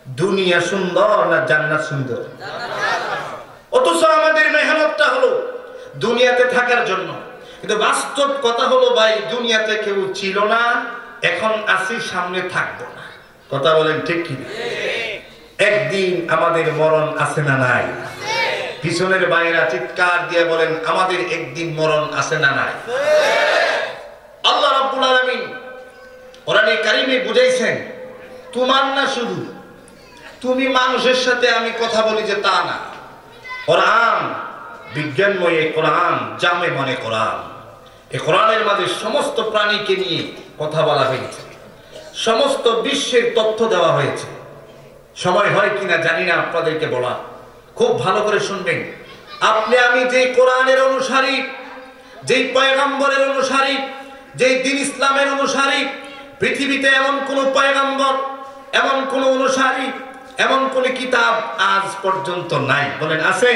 দুনিয়া সুন্দর না জান্নাত সুন্দর? অথচ আমাদের মেহনতটা হলো দুনিয়াতে থাকার জন্য, কিন্তু বাস্তব কথা হলো ভাই, দুনিয়াতে কেউ ছিল না, এখন আসি, সামনে থাকবো না। কথা বলেন ঠিক কি? একদিন আমাদের মরণ আছে না নাই? পিছনের বাইরা চিৎকার দিয়ে বলেন, আমাদের একদিন মরণ আছে না নাই? আল্লাহ রাব্বুল আলামিন কোরআনে কারিমে বুঝাইছেন, তোমার না শুধু তুমি মানুষের সাথে আমি কথা বলি যে তা না। কোরআন বিজ্ঞানময় কোরআন, জামে মানে কোরআন। এই কোরআনের মাঝে সমস্ত প্রাণীকে নিয়ে কথা বলা হয়েছে, সমস্ত বিশ্বের তথ্য দেওয়া হয়েছে। সময় হয় কিনা জানি না আপনাদেরকে বলা, খুব ভালো করে শুনবেন। আপনি আমি যে কোরআনের অনুসারী, যেই পয়গম্বরের অনুসারী, যেই দ্বীন ইসলামের অনুসারী, পৃথিবীতে এমন কোন পয়গম্বর, এমন কোন অনুসারী, এমন কোন কিতাব আজ পর্যন্ত নাই। বলেন আছে?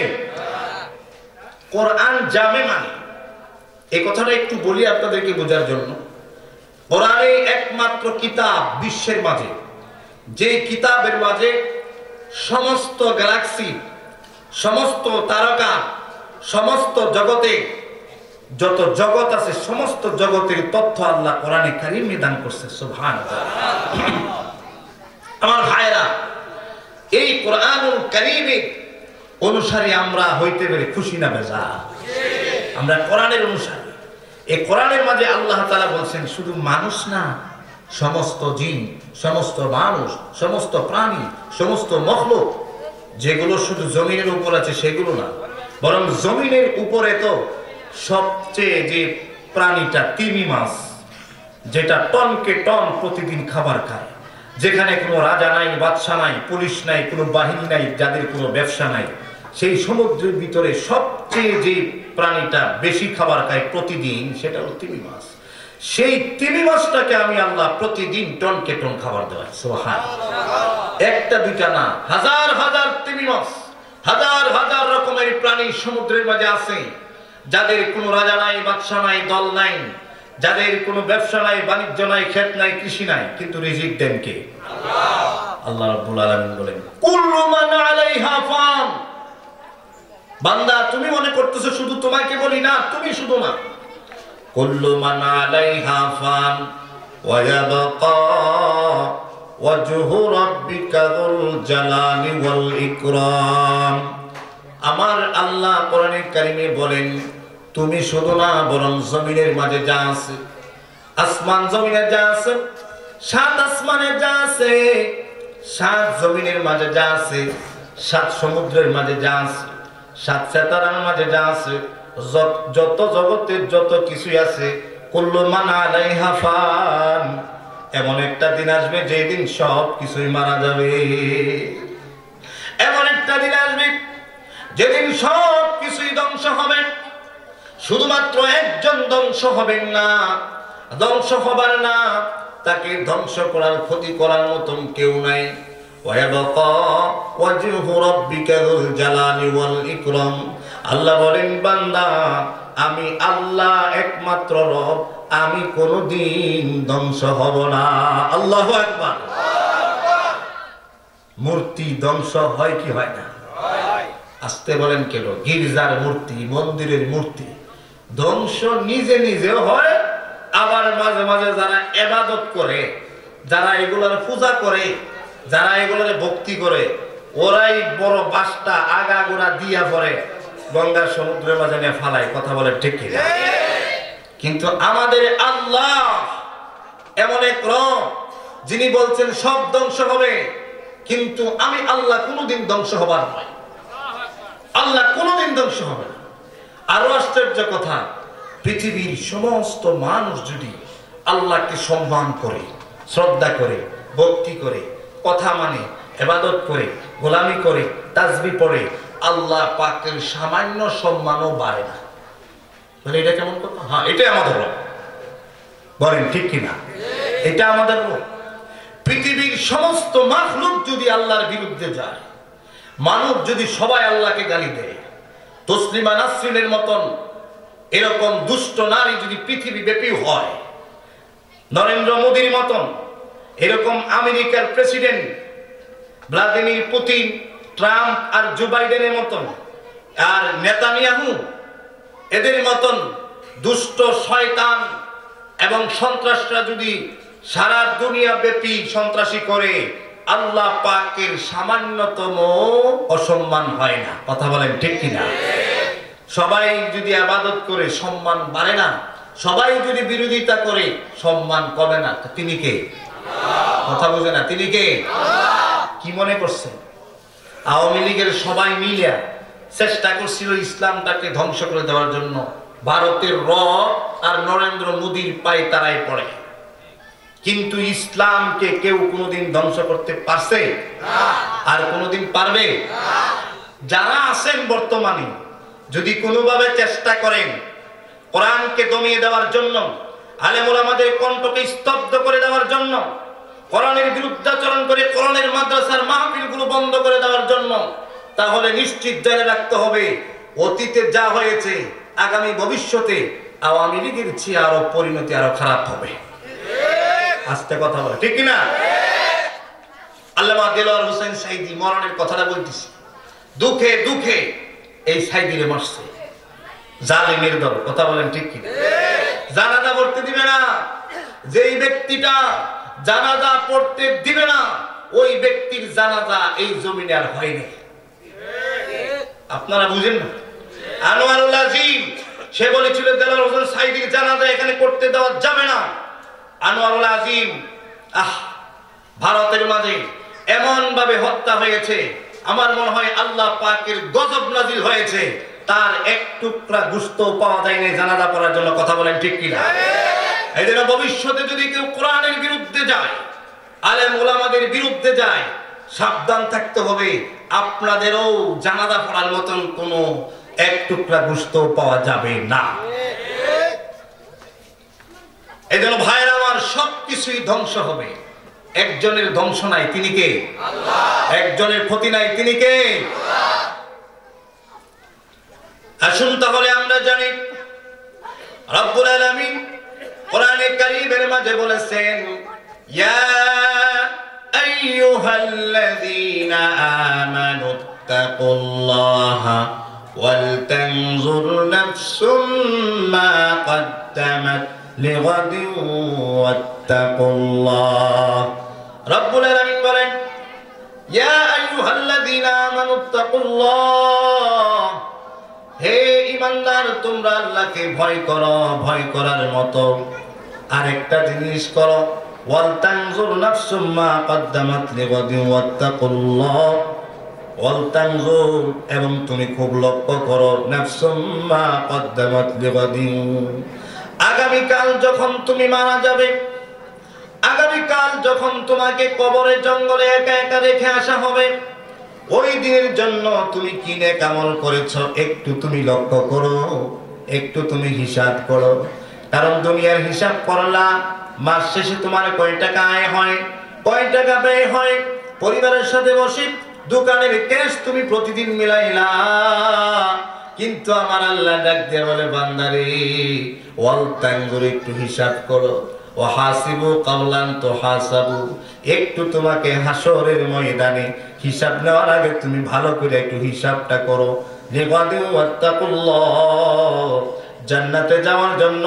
কোরআন জামে মানে, এই কথাটা একটু বলি আপনাদেরকে বোঝার জন্য। কোরআনে একমাত্র কিতাব বিশ্বের মাঝে, যে কিতাবের মাঝে সমস্ত গ্যালাক্সি, সমস্ত তারকা, সমস্ত জগতে যত জগৎ আছে, সমস্ত জগতের তথ্য আল্লাহ কোরআনে কারিমে দান করছে। সুবহানাল্লাহ। আমার ভাইরা, এই কোরআনুল কারিমে অনুসারী আমরা হইতে পেরে খুশি না বেজার? আমরা কোরআনের অনুসারী। এই কোরআনের মাঝে আল্লাহ তাআলা বলছেন, শুধু মানুষ না, সমস্ত জিন, সমস্ত মানুষ, সমস্ত প্রাণী, সমস্ত মখলুক, যেগুলো শুধু জমিনের উপর আছে সেগুলো না, বরং জমিনের উপরে তো সবচেয়ে যে প্রাণীটা তিমি মাছ, যেটা টনকে টন প্রতিদিন খাবার খায়, যেখানে কোনো রাজা নাই, বাদশা নাই, পুলিশ নাই, কোনো বাহিনী নাই, যাদের কোনো ব্যবসা নাই, সেই সমুদ্রের ভিতরে সবচেয়ে যে প্রাণীটা বেশি খাবার খায় প্রতিদিন, সেটা হলো তিমি মাছ। সেই তিমি মাছটাকে আমি আল্লাহ প্রতিদিন টনকে টন খাবার দেওয়াই। সুবহানাল্লাহ। একটা দুইটা না, হাজার হাজার তিমি মাছ, হাজার হাজার রকমের প্রাণী সমুদ্রের মাঝে আছে, যাদের কোনো রাজা নাই, বাদশা নাই, দল নাই, যাদের কোনো ব্যবসা নাই, বাণিজ্য নাই, ক্ষেত নাই, কৃষি নাই, কিন্তু রিজিক দেন কে? আল্লাহ। আল্লাহ রাব্বুল আলামিন বলেন, কুল্লু মান আলাইহা ফান। বান্দা, তুমি মনে করতেছো শুধু তোমাকে বলি না, তুমি শুধু না, কুল্লু মান আলাইহা ফান ওয়া ইয়াবকা ওয়াজহু রাব্বিকা যুল জালালি ওয়াল ইকরাম। আমার আল্লাহ কোরআনে কারিমে বলেন, তুমি শুধু না, বরং জমিনের মাঝে যা আছে, আসমান জমিনে যা আছে, সাত আসমানে যা আছে, সাত জমিনের মাঝে যা আছে, সাত সমুদ্রের মাঝে যা আছে, সাত সেতারার মাঝে যা আছে, যত জগতের যত কিছুই আছে, কুল্লু মান আলাইহা ফান। এমন একটা দিন আসবে যেদিন সব কিছুই মারা যাবে। এমন একটা দিন আসবে যেদিন সব কিছুই ধ্বংস হবে। শুধুমাত্র একজন ধ্বংস হবেন না, ধ্বংস হবার না, তাকে ধ্বংস করার, ক্ষতি করার মতন কেউ নাই। ওয়ায়াবকা ওয়াজহু রাব্বিকা যুল জালালি ওয়াল ইকরাম। আল্লাহ বলেন, বান্দা, আমি আল্লাহ একমাত্র রব, আমি কোনদিন ধ্বংস হব না। আল্লাহু আকবার। মূর্তি ধ্বংস হয় কি হয় না? আসতে বলেন কেন? গির্জার মূর্তি, মন্দিরের মূর্তি ধ্বংস নিজে নিজেও হয়, আবার মাঝে মাঝে যারা ইবাদত করে, যারা এগুলোর পূজা করে, যারা এগুলোর ভক্তি করে, ওরাই বড় বাসটা আগাগোড়া দিয়া পড়ে গঙ্গার সমুদ্রের মাঝে নিয়ে ফালায়। কথা বলে ঠিক কিনা? কিন্তু আমাদের আল্লাহ এমন এক রব, যিনি বলছেন সব ধ্বংস হবে, কিন্তু আমি আল্লাহ কোনোদিন ধ্বংস হবার নয়। আল্লাহ কোনোদিন ধ্বংস হবে না। আরো আশ্চর্য কথা, পৃথিবীর সমস্ত মানুষ যদি আল্লাহকে সম্মান করে, শ্রদ্ধা করে, ভক্তি করে, কথা মানে, ইবাদত করে, গোলামি করে, তাসবিহ পড়ে, আল্লাহ পাকের সামান্য সম্মানও বাড়ে না। মানে এটা কেমন কথা? হ্যাঁ, এটাই আমাদের রব। বলেন ঠিক কিনা? এটা আমাদের রব। পৃথিবীর সমস্ত মাখলুক যদি আল্লাহর বিরুদ্ধে যায়, মানব যদি সবাই আল্লাহকে গালি দেয়, তসলিমা নাসরিনের মতন এরকম দুষ্ট নারী যদি পৃথিবী ব্যাপী হয়, নরেন্দ্র মোদীর মতন এরকম আমেরিকার প্রেসিডেন্ট ভ্লাদিমির পুতিন, ট্রাম্প আর জো বাইডেনের মতন, আর নেতানিয়াহু এদের মতন দুষ্ট শয়তান এবং সন্ত্রাসরা যদি সারা দুনিয়া ব্যাপী সন্ত্রাসী করে, আল্লাহ পাকের সামান্যতম অসম্মান হয় না। কথা বলেন ঠিক কিনা? সবাই যদি ইবাদত করে সম্মান বাড়ে না, সবাই যদি বিরোধিতা করে সম্মান কমে না। তিনি কে? কথা বোঝে না। তিনি কে? কি মনে করছেন? আওয়ামী লীগের সবাই মিলে চেষ্টা করছিল ইসলামটাকে ধ্বংস করে দেওয়ার জন্য। ভারতের র আর নরেন্দ্র মোদীর পায়ে তারাই পড়ে, কিন্তু ইসলামকে কেউ কোনোদিন ধ্বংস করতে পারছে? আর কোনোদিন পারবে? যারা আছেন বর্তমানে যদি কোনোভাবে চেষ্টা করেন কোরআনকে দমিয়ে দেওয়ার জন্য, আলেম ওলামাদের কণ্ঠকে স্তব্ধ করে দেওয়ার জন্য, কোরআনের বিরুদ্ধাচরণ করে কোরআনের মাদ্রাসার মাহফিলগুলো বন্ধ করে দেওয়ার জন্য, তাহলে নিশ্চিত জেনে রাখতে হবে অতীতে যা হয়েছে আগামী ভবিষ্যতে আওয়ামী লীগের চেয়ে আরো পরিণতি আরো খারাপ হবে। আস্তে কথা বলে ঠিক কিনা? আল্লামা দেলোয়ার হোসেন সাইদি মরণের কথাটা বলতেছি, দুঃখে দুঃখে এই সাইদিরে মারছে জালিমের দল। কথা বলেন ঠিক কিনা? জানাজা পড়তে দিবে না, যেই ব্যক্তিটা জানাজা পড়তে দিবে না ওই ব্যক্তির জানাজা এই জমিনে আর হয় না। আপনারা বুঝেন না? আনোয়ারুল আজিম সে বলেছিল দেলোয়ার হোসেন সাইদির জানাজা এখানে করতে দেওয়া যাবে না। আনোয়ারুল আজিম ভারতের মাঝে এমন ভাবে হত্যা হয়েছে, আমার মনে হয় আল্লাহ পাকের গজব নাজিল হয়েছে, তার এক টুকরা গোশত পাওয়া যায়নি জানাজা পড়ার জন্য। কথা বলেন ঠিক কিনা? এই জন্য ভবিষ্যতে যদি কেউ কোরআনের বিরুদ্ধে যায়, আলেম ওলামাদের বিরুদ্ধে যায়, সাবধান থাকতে হবে। আপনাদেরও জানাজা পড়ার মতন কোনো এক টুকরা গোশত পাওয়া যাবে না। এই জন্য ভাইরা আমার, সবকিছুই ধ্বংস হবে, একজনের ধ্বংস নাই, তিনি কে? আল্লাহ। একজনের ক্ষতি নাই, তিনি কে? আল্লাহ। আসুন তাহলে আমরা জানি রব্বুল আলামিন কোরআনে কারীমের মাঝে বলেছেন, ইয়া আইয়ুহাল্লাযীনা আমানুত্তাকুল্লাহা ওয়াল তানজুর নাফসুম মা কদ্দামাত লিগাদিন ওয়াত্তাকুল্লাহ। রব্বুল আলামিন বলেন, ইয়া আইয়ুহাল্লাযীনা আমানুত্তাকুল্লাহ, হে ঈমানদার তোমরা আল্লাহকে ভয় করো, ভয় করার মতো আরেকটা জিনিস করো, ওয়াল তানজুর নাফসুম মা কদ্দামাত লিগাদিন ওয়াত্তাকুল্লাহ। ওয়াল তানজুর এবং তুমি খুব লক্ষ্য করো, নাফসুম মা কদ্দামাত লিগাদিন, আগামীকাল যখন তুমি মারা যাবে, আগামীকাল যখন তোমাকে কবরে জঙ্গলে একা একা রেখে আসা হবে, ওই দিনের জন্য তুমি কি নেক আমল করেছো একটু তুমি লক্ষ্য করো, একটু তুমি হিসাব করো। কারণ দুনিয়ার হিসাব করলা, মাস শেষে তোমার কয় টাকা আয় হয়, কয় টাকা ব্যয় হয়, পরিবারের সাথে বসে দোকানের ক্যাশ তুমি প্রতিদিন মিলাইলা, কিন্তু আমার আল্লাহ ডাক দিয়ে বলে, বান্দারে ওয়াল তানজুর, একটু হিসাব করো, ওয়া হাসিবু কাবলান তুহাসাবু, একটু তোমাকে হাসরের ময়দানে হিসাব নেওয়ার আগে তুমি ভালো করে একটু হিসাবটা করো। লিগাদিন ওয়াত্তাকুল্লাহ, জান্নাতে যাওয়ার জন্য,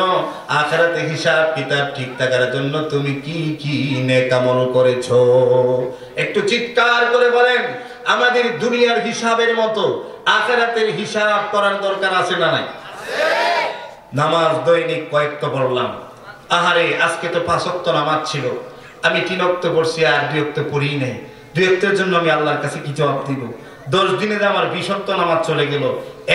আখিরাতে হিসাব কিতাব ঠিক থাকার জন্য তুমি কি কি নেক আমল করেছো। একটু চিৎকার করে বলেন, আমাদের দুনিয়ার হিসাবের মতো আখিরাতের হিসাব করার দরকার আছে না নাই? নামাজ দৈনিক কয়েকটা পড়লাম, আহারে আজকে তো 5 ওয়াক্ত নামাজ ছিল, আমি 3 ওয়াক্ত পড়ছি আর 2 ওয়াক্ত পড়ি নাই, 2 ওয়াক্তের জন্য আমি আল্লাহর কাছে কি জবাব দিব? 10 দিনে যে আমার 20 ওয়াক্ত নামাজ চলে গেল,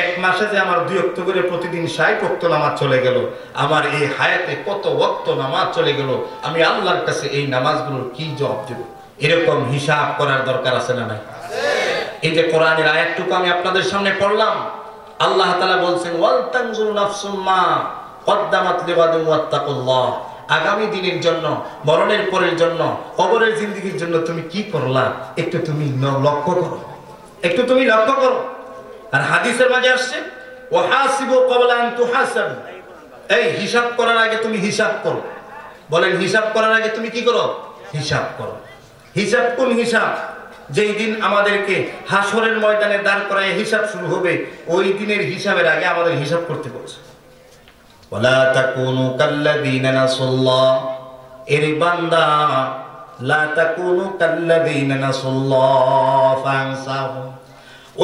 1 মাসে যে আমার 2 ওয়াক্ত করে প্রতিদিন 60 ওয়াক্ত নামাজ চলে গেল, আমার এই হায়াতে কত ওয়াক্ত নামাজ চলে গেল, আমি আল্লাহর কাছে এই নামাজগুলোর কি জবাব দেব? এরকম হিসাব করার দরকার আছে না নাই? এই যে কোরআনের আয়াতটুকু আমি আপনাদের সামনে পড়লাম, আল্লাহ তাআলা বলছেন, ওয়াল তানজুর নাফসুম মা কদ্দামাত লিগাদিন ওয়াত্তাকুল্লাহ, আগামী দিনের জন্য, মরণের পরের জন্য, কবরের জিন্দেগির জন্য তুমি কি করলা একটু তুমি লক্ষ্য করো, একটু তুমি লক্ষ্য করো। আর হাদিসের মাঝে আসছে, ওয়া হাসিবু ক্বাবলা আন তুহাসাবু, এই হিসাব করার আগে তুমি হিসাব করো। বলেন, হিসাব করার আগে তুমি কি করো? হিসাব করো। হিসাব কোন হিসাব? যেই দিন আমাদেরকে হাসরের ময়দানে দাঁড় করায় হিসাব শুরু হবে, ওই দিনের হিসাবের আগে আমাদের হিসাব করতে বলছে। ওয়ালা তাকুনু কাল্লাযীনা নাসুল্লাহ, এর বান্দা লা তাকুনু কাল্লাযীনা নাসুল্লাহ ফানসাহুম,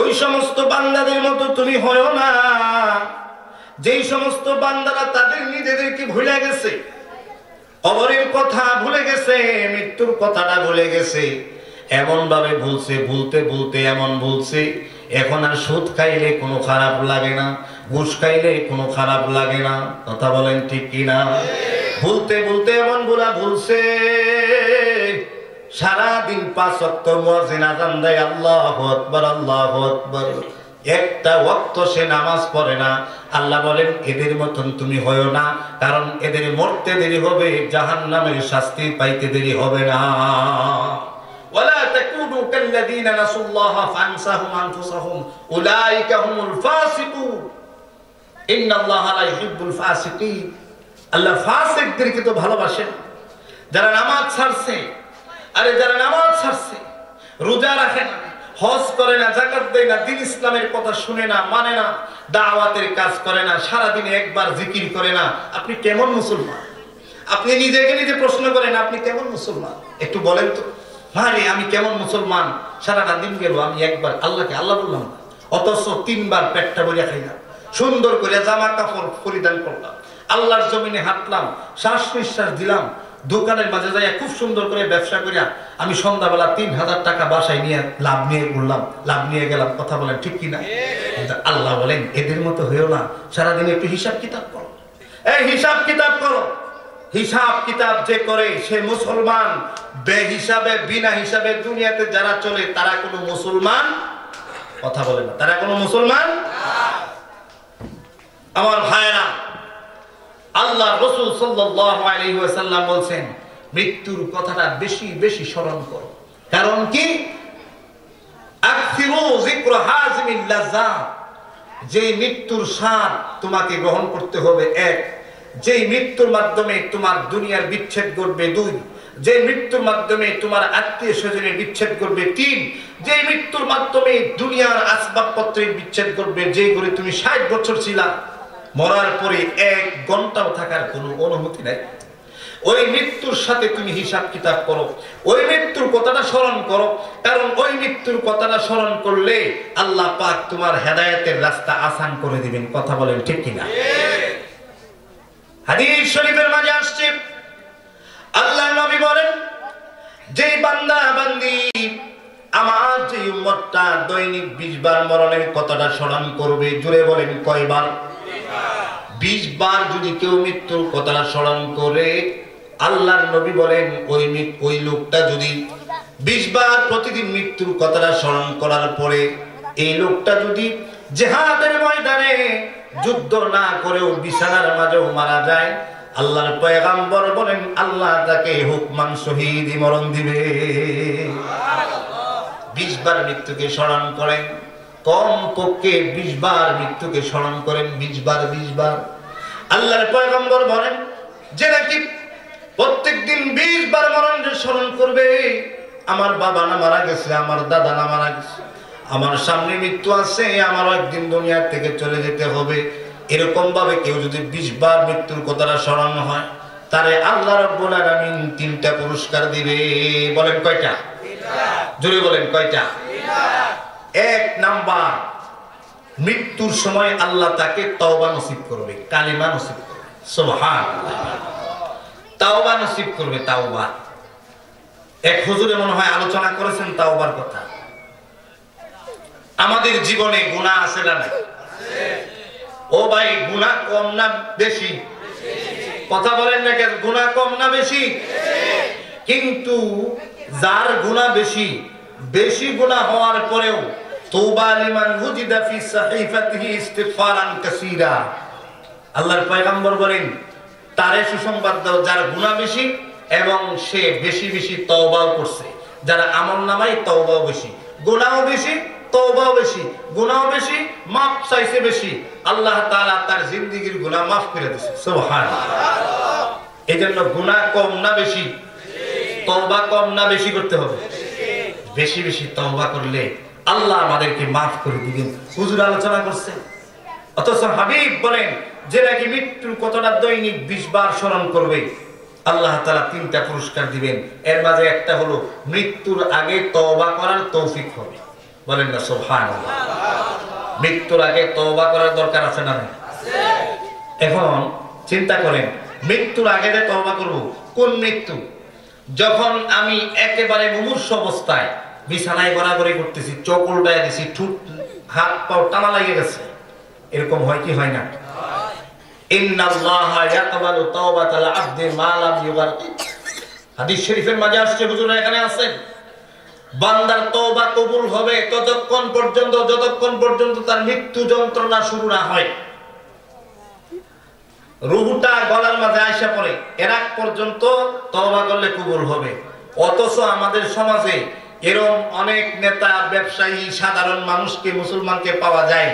ওই সমস্ত বান্দাদের মতো তুমি হয়ো না যেই সমস্ত বান্দারা তাদের নিজেদেরকে ভুলে গেছে, কবরের কথা ভুলে গেছে, মৃত্যুর কথাটা ভুলে গেছে। এমন ভাবে ভুলছে, ভুলতে ভুলতে এমন ভুলছে এখন আর সুদ খাইলে কোনো খারাপ লাগে না, ঘুষ খাইলে কোনো খারাপ লাগে না। কথা বলেন ঠিক কিনা? ভুলতে ভুলতে এমন ভুলা ভুলছে, সারাদিন 5 ওয়াক্ত মুয়াজ্জিন আযান দেয়, আল্লাহু আকবার আল্লাহু আকবার, একটা ওয়াক্ত সে নামাজ পড়ে না। আল্লাহ বলেন এদের মতন তুমি হয়ো না, কারণ এদের মরতে দেরি হবে, জাহান্নামের শাস্তি পাইতে দেরি হবে না। ওয়ালা তাকুনু কাল্লাযীনা নাসুল্লাহা ফানসাহুম আনফুসাহুম উলাইকা হুমুল ফাসিকুন ইন্নাল্লাহা লা ইউহিব্বুল ফাসিকিন। আল্লাহ ফাসিকদেরকে তো ভালোবাসেন, যারা নামাজ ছাড়ছে। আরে যারা নামাজ ছাড়ছে, রোজা রাখে না, হজ করে না, যাকাত দেয় না, দ্বীন ইসলামের কথা শুনে না, মানে না, দাওয়াতের কাজ করে না, সারা দিনে একবার জিকির করে না, আপনি কেমন মুসলমান? আপনি নিজেকে নিজে প্রশ্ন করেন, আপনি কেমন মুসলমান? একটু বলেন তো, আরে আমি কেমন মুসলমান? সারাটা দিন গেল আমি একবার আল্লাহকে আল্লাহ বললাম না, অথচ 3 বার পেটটা ভরিয়া খাইলাম, সুন্দর করে জামা কাপড় পরিধান করলাম, আল্লাহর জমিনে হাঁটলাম, শ্বাস নিঃশ্বাস দিলাম, দোকানের মাঝে যাইয়া খুব সুন্দর করে ব্যবসা করিয়া আমি সন্ধ্যাবেলা 3000 টাকা বাসায় নিয়ে লাভ নিয়ে ঘুরলাম, লাভ নিয়ে গেলাম। কথা বলেন ঠিক কিনা? আল্লাহ বলেন এদের মতো হয়েও না, সারাদিন একটু হিসাব কিতাব করো। এই হিসাব কিতাব করো। হিসাব কিতাব যে করে সে মুসলমান। বেহিসাবে বিনা হিসাবে দুনিয়াতে যারা চলে তারা কোনো মুসলমান। কথা বলে না, তারা কোনো মুসলমান। আমার ভাইরা, আল্লাহ রাসূল সাল্লাল্লাহু আলাইহি ওয়াসাল্লাম বলেন মৃত্যুর কথাটা বেশি বেশি স্মরণ করো। কারণ কি? আকসিরু যিকর হাযিমিল লাযাত, যে মৃত্যুর স্বাদ তোমাকে গ্রহণ করতে হবে 1, যে মৃত্যুর মাধ্যমে তোমার দুনিয়ার বিচ্ছেদ ঘটবে 2, যে মৃত্যুর মাধ্যমে তোমার আত্মীয় স্বজনের বিচ্ছেদ ঘটবে 3, যে মৃত্যুর মাধ্যমে দুনিয়ার আসবাবপত্রের বিচ্ছেদ ঘটবে, যে ঘরে তুমি 60 বছর ছিলা, মরার পরে 1 ঘন্টাও থাকার কোনো অনুমতি নাই। ওই মৃত্যুর সাথে তুমি হিসাব কিতাব করো, ওই মৃত্যুর কথাটা স্মরণ করো, কারণ ওই মৃত্যুর কথাটা স্মরণ করলে আল্লাহ পাক তোমার হেদায়েতের রাস্তা আসান করে দিবেন। কথা বলেন ঠিক কিনা? হাদিস শরীফের মাঝে আসছে, আল্লাহর নবী বলেন যে বান্দা বান্দি আমার যে উম্মতটা দৈনিক 20 বার মরণের কথাটা স্মরণ করবে, জুড়ে বলেন কয়বার? 20 বার যদি কেউ মৃত্যুর কথাটা স্মরণ করে, আল্লাহর নবী বলেন ওই লোকটা যদি 20 বার প্রতিদিন মৃত্যুর কথাটা স্মরণ করার পরে এই লোকটা যদি জিহাদের ময়দানে যুদ্ধ না করেও বিছানার মাঝেও মারা যায়, আল্লাহর পয়গম্বর বলেন আল্লাহ তাকে হুকমান শহীদ মরণ দিবে। 20 বার মৃত্যুকে স্মরণ করেন, কম পক্ষে 20 বার মৃত্যুকে স্মরণ করেন, 20 বার 20 বার। আল্লাহর পয়গম্বর বলেন যে নাকি প্রত্যেকদিন 20 বার মরণকে স্মরণ করবে, আমার বাবা না মারা গেছে, আমার দাদা না মারা গেছে, আমার সামনে মৃত্যু আছে, আমারও একদিন দুনিয়া থেকে চলে যেতে হবে, এরকম ভাবে কেউ যদি 20 বার মৃত্যুর কথাটা স্মরণ হয়, তারে আল্লাহ রাব্বুল আলামিন 3টা পুরস্কার দিবে। বলেন কয়টা? জোরে বলেন কয়টা? 1 নাম্বার, মৃত্যুর সময় আল্লাহ তাকে তওবা নসিব করবে, কালিমা নসিব করবে। সুবহানাল্লাহ, তাওবা নসিব করবে। তাওবা এক হুজুরে মনে হয় আলোচনা করেছেন তাওবার কথা। আমাদের জীবনে গুনাহ আছে না নাই? ও ভাই, গুনাহ কম না বেশি? কথা বলেন না কেন? গুনাহ কম না বেশি? কিন্তু যার গুনাহ বেশি, বেশি গুনাহ হওয়ার পরেও তওবা লিমান ওয়াজিদা ফি সাহিফাতিহি ইস্তিগফারান কাসীরা, আল্লাহর পয়গম্বর বলেন তারে সুসংবাদ দাও যার গুনাহ বেশি এবং সে বেশি বেশি তওবাও করছে। যারা আমলনামায় তওবাও বেশি, গুনাহও বেশি, তওবাও বেশি, গুনাহও বেশি, মাফ চাইছে বেশি, আল্লাহ তাআলা তার জিন্দেগীর গুনাহ মাফ করে দিয়েছে। সুবহানাল্লাহ। এজন্য গুনাহ কম না বেশি? তওবা কম না বেশি করতে হবে? বেশি বেশি তওবা করলে আল্লাহ আমাদেরকে মাফ করে দিবেন। হুজুর আলোচনা করছে, অথচ হাবিব বলেন যে নাকি মৃত্যুর কথাটা দৈনিক 20 বার স্মরণ করবে আল্লাহ তাআলা 3টা পুরস্কার দিবেন। এর মাঝে একটা হলো মৃত্যুর আগে তওবা করার তৌফিক হবে। বলেন না সুবহানাল্লাহ। মৃত্যুর আগে তওবা করার দরকার আছে না? আছে। এখন চিন্তা করেন, মৃত্যুর আগে যে তওবা করব, কোন মৃত্যু? যখন আমি একেবারে মুমূর্ষু অবস্থায় বিছানায় গড়াগড়ি করতেছি, চোখ উল্টায় দিছি, ঠুট হাত পাও টানা লেগে গেছে, এরকম হয় কি হয় না? ইন্নাল্লাহা ইয়াকবালু তাওবাতাল আবদি মা লাম ইউগারকির। হাদিস শরীফের মাঝে আসছে, হুজুর এখানে আছেন, বান্দার তওবা কবুল হবে যতক্ষণ পর্যন্ত তার মৃত্যু যন্ত্রণা শুরু না হয়, রূহটা গলার মাঝে আয়সা পড়ে, এর আগ পর্যন্ত তওবা করলে কবুল হবে। অথচ আমাদের সমাজে এরকম অনেক নেতা, ব্যবসায়ী, সাধারণ মানুষকে, মুসলমানকে পাওয়া যায়,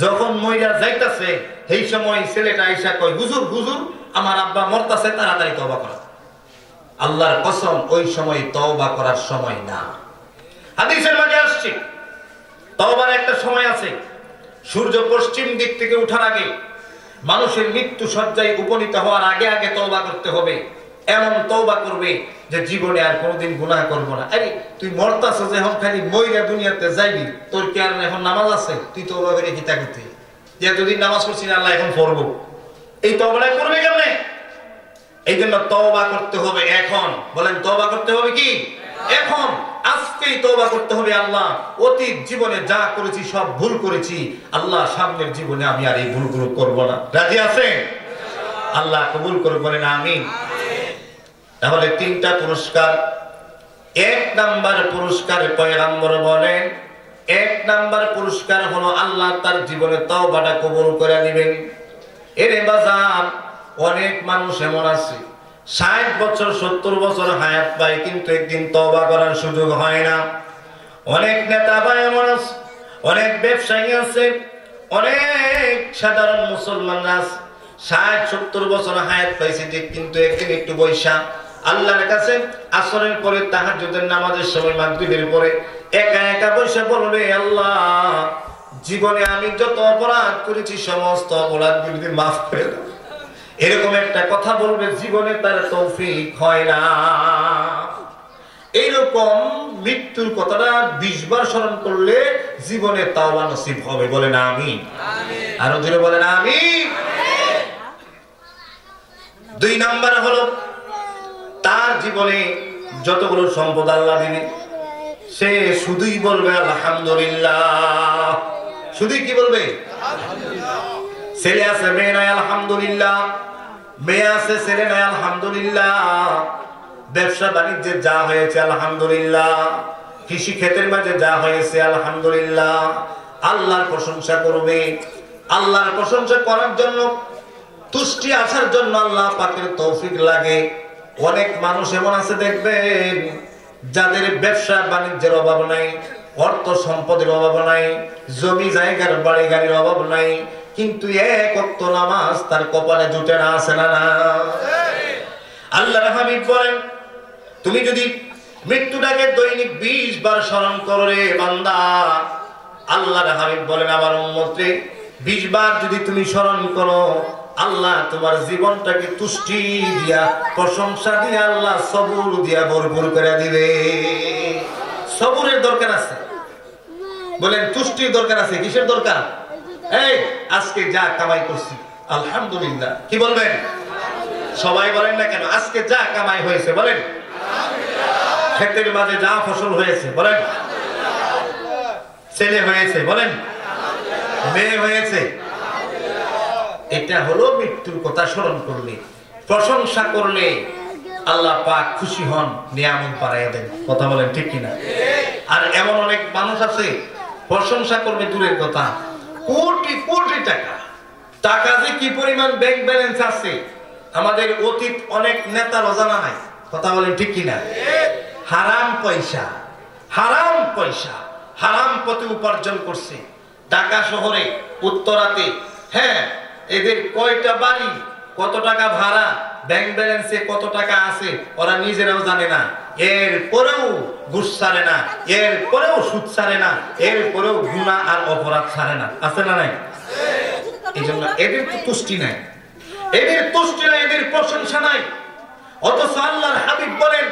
যখন মইরা যাইতাছে সেই সময় ছেলেটা আয়সা কয়, হুজুর হুজুর আমার আব্বা মরতাছে, তাড়াতাড়ি তওবা করা। আল্লাহর কসম, ওই সময় তওবা করার সময় না। হাদিসের মাঝে আসছে তওবার একটা সময় আছে, সূর্য পশ্চিম দিক থেকে ওঠার আগে, মানুষের মৃত্যু সজ্জায় উপনীত হওয়ার আগে আগে তওবা করতে হবে। এমন তওবা করবে যে জীবনে আর কোনোদিন গুনাহ করব না। আরে তুই মরতাছস, এখন খালি মইরা দুনিয়াতে যাইবি, তোর কি আর এখন নামাজ আছে? তুই তওবা করে কি তা করতে, যে এতদিন নামাজ পড়ছিস না, আল্লাহ এখন পড়বো, এই তওবাটা করবে কেমনে? এই জন্য তওবা করতে হবে এখন। বলেন তওবা করতে হবে কি এখন? আজকেই তওবা করতে হবে। আল্লাহ, অতীত জীবনে যা করেছি সব ভুল করেছি, আল্লাহ সামনের জীবনে আমি আর এই ভুলগুলো করব না। রাজি আছেন? আল্লাহ কবুল করে, বলেন আমিন। তাহলে 3টা পুরস্কার। 1 নাম্বার পুরস্কার পয়গম্বর বলেন, 1 নাম্বার পুরস্কার হলো আল্লাহ তার জীবনে তওবাটা কবুল করে দিবেন। এরে বাজার, অনেক মানুষ এমন আছে 60 বছর 70 বছর হায়াত পায়, কিন্তু একদিন তওবা করার সুযোগ হয় না। অনেক নেতা ভাই এমন আছে, অনেক ব্যবসায়ী আছে, অনেক সাধারণ মুসলমান আছে 60-70 বছর হায়াত পাইছে, কিন্তু একদিন একটু বৈশা আল্লাহর কাছে আসরের পরে তাহাজ্জুদের নামাজের সময়, মাগরিবের পরে একা একা বসে বলবে, আল্লাহ জীবনে আমি যত অপরাধ করেছি সমস্ত অপরাধগুলোকে মাফ করে দাও। এরকম একটা কথা বলবে, জীবনে তার তৌফিক হয় না। এইরকম মৃত্যুর কথাটা 20 বার স্মরণ করলে জীবনে তাওবা নসিব হবে। বলেন আমিন। আরো জোরে বলেন আমিন। 2 নাম্বার হলো তার জীবনে যতগুলো সম্পদ আল্লাহ দিবে, সে শুধুই বলবে আলহামদুলিল্লাহ। শুধুই কি বলবে? ছেলে আছে মেয়ে নাই আলহামদুলিল্লাহ, মেয়ে আছে ছেলে নাই আলহামদুলিল্লাহ, ব্যবসা বাণিজ্যে যা হয়েছে আলহামদুলিল্লাহ, কৃষি ক্ষেতের মাঝে যা হয়েছে আলহামদুলিল্লাহ। আল্লাহর প্রশংসা করবে। আল্লাহর প্রশংসা করার জন্য, তুষ্টি আসার জন্য আল্লাহ পাকের তৌফিক লাগে। অনেক মানুষ এমন আছে দেখবেন, যাদের ব্যবসা বাণিজ্যের অভাব নাই, অর্থ সম্পদের অভাব নাই, জমি জায়গার বাড়ি গাড়ির অভাব নাই, কিন্তু 1 ওয়াক্ত নামাজ তার কপালে জুটে না, আছে না? আল্লাহর হাবিব বলেন, তুমি যদি মৃত্যুটাকে দৈনিক 20 বার স্মরণ করো রে বান্দা, আল্লাহর হাবিব বলেন আমার উম্মত রে, 20 বার যদি তুমি স্মরণ করো, আল্লাহ তোমার জীবনটাকে তুষ্টি দিয়া, প্রশংসা দিয়া, আল্লাহ সবুর দিয়া ভরপুর করে দিবে। সবুরের দরকার আছে, বলেন তুষ্টির দরকার আছে। কিসের দরকার? এই আজকে যা কামাই করছি আলহামদুলিল্লাহ, কি বলবেন? সবাই বলেন না কেন? আজকে যা কামাই হয়েছে বলেন আলহামদুলিল্লাহ। ক্ষেতের মাঝে যা ফসল হয়েছে বলেন আলহামদুলিল্লাহ। ছেলে হয়েছে বলেন আলহামদুলিল্লাহ, মেয়ে হয়েছে। এটা হলো মৃত্যুর কথা স্মরণ করলে, প্রশংসা করলে আল্লাহ পাক খুশি হন, নিয়ামত বাড়াইয়া দেন। কথা বলেন ঠিক কিনা? আর এমন অনেক মানুষ আছে প্রশংসা করবে দূরের কথা, কোটি কোটি টাকা, টাকা যে কি পরিমাণ ব্যাংক ব্যালেন্স আছে আমাদের অতীত অনেক নেতার অজানা নাই। কথা বলেন ঠিক কিনা? হারাম পয়সা, হারাম পয়সা, হারাম পথে উপার্জন করছে। ঢাকা শহরে উত্তরাতে, হ্যাঁ, এদের কয়টা বাড়ি, কত টাকা ভাড়া, ব্যাংক ব্যালেন্সে কত টাকা আছে ওরা নিজেরাও জানে না। এরপরেও ঘুষ ছাড়ে না, এরপরেও সুদ ছাড়ে না, এরপরেও গুনাহ আর অপরাধ ছাড়ে না। আছে না নাই? এই জন্য এদের তো তুষ্টি নাই, এদের তুষ্টি নাই, এদের প্রশংসা নাই। অথচ আল্লাহর হাবিব বলেন,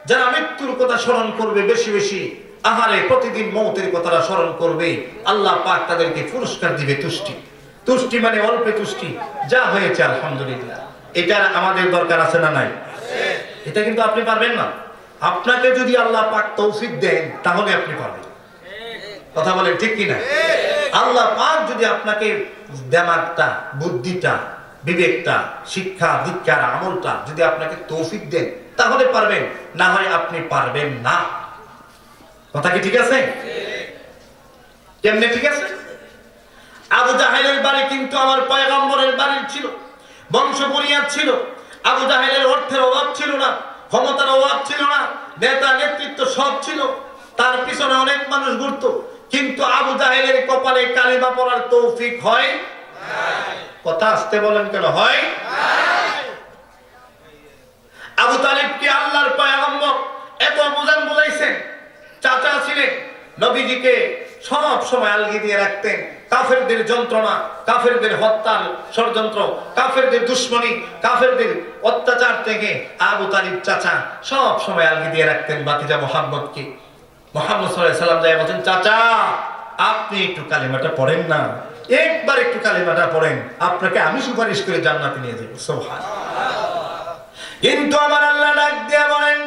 যারা মৃত্যুর কথা স্মরণ করবে বেশি বেশি, আহারে প্রতিদিন মৌতের কথাটা স্মরণ করবে, আল্লাহ পাক তাদেরকে পুরস্কার দিবে তুষ্টি। তুষ্টি মানে অল্পে তুষ্টি, যা হয়েছে আলহামদুলিল্লাহ। এটার আমাদের দরকার আছে না নাই? এটা কিন্তু আপনি পারবেন না। আপনাকে যদি আল্লাহ পাক তৌফিক দেন তাহলে আপনি পারবেন। কথা বলেন ঠিক কিনা? আল্লাহ পাক যদি আপনাকে দিমাগটা, বুদ্ধিটা, বিবেকটা, শিক্ষা দীক্ষার আমলটা যদি আপনাকে তৌফিক দেন তাহলে পারবেন, না হয় আপনি পারবেন না। কথা কি ঠিক আছে? কেমনে ঠিক আছে? আবু জাহেলের বাড়ি কিন্তু আমার পয়গম্বরের বাড়ি ছিল, বংশ বুনিয়াদ ছিল। আবু জাহেলের অর্থের অভাব ছিল না, ক্ষমতার অভাব ছিল না, নেতা নেতৃত্ব সব ছিল, তার পিছনে অনেক মানুষ ঘুরতো, কিন্তু আবু জাহেলের কপালে কালিমা পড়ার তৌফিক হয় নাই। কথা আসতে বলেন কেন? হয় নাই। আবু তালিবকে আল্লাহর পয়গম্বর এত বুঝান বুঝাইছেন, চাচা ছিলেন, নবীজিকে সব সময় আলগি দিয়ে রাখতেন। কাফেরদের যন্ত্রণা, কাফেরদের হত্যার ষড়যন্ত্র, কাফেরদের দুশ্মনী, কাফেরদের অত্যাচার থেকে আবু তালিব চাচা সব সময় আলগি দিয়ে রাখতেন ভাতিজা মুহাম্মদকে। মুহাম্মদ সাল্লাল্লাহু আলাইহি সাল্লাম যায় বলেন, চাচা আপনি একটু কালিমাটা পড়েন না, একবার একটু কালিমাটা পড়েন, আপনাকে আমি সুপারিশ করে জান্নাতে নিয়ে যাব। সুবহানাল্লাহ। কিন্তু আমার আল্লাহ ডাক দিয়ে বলেন,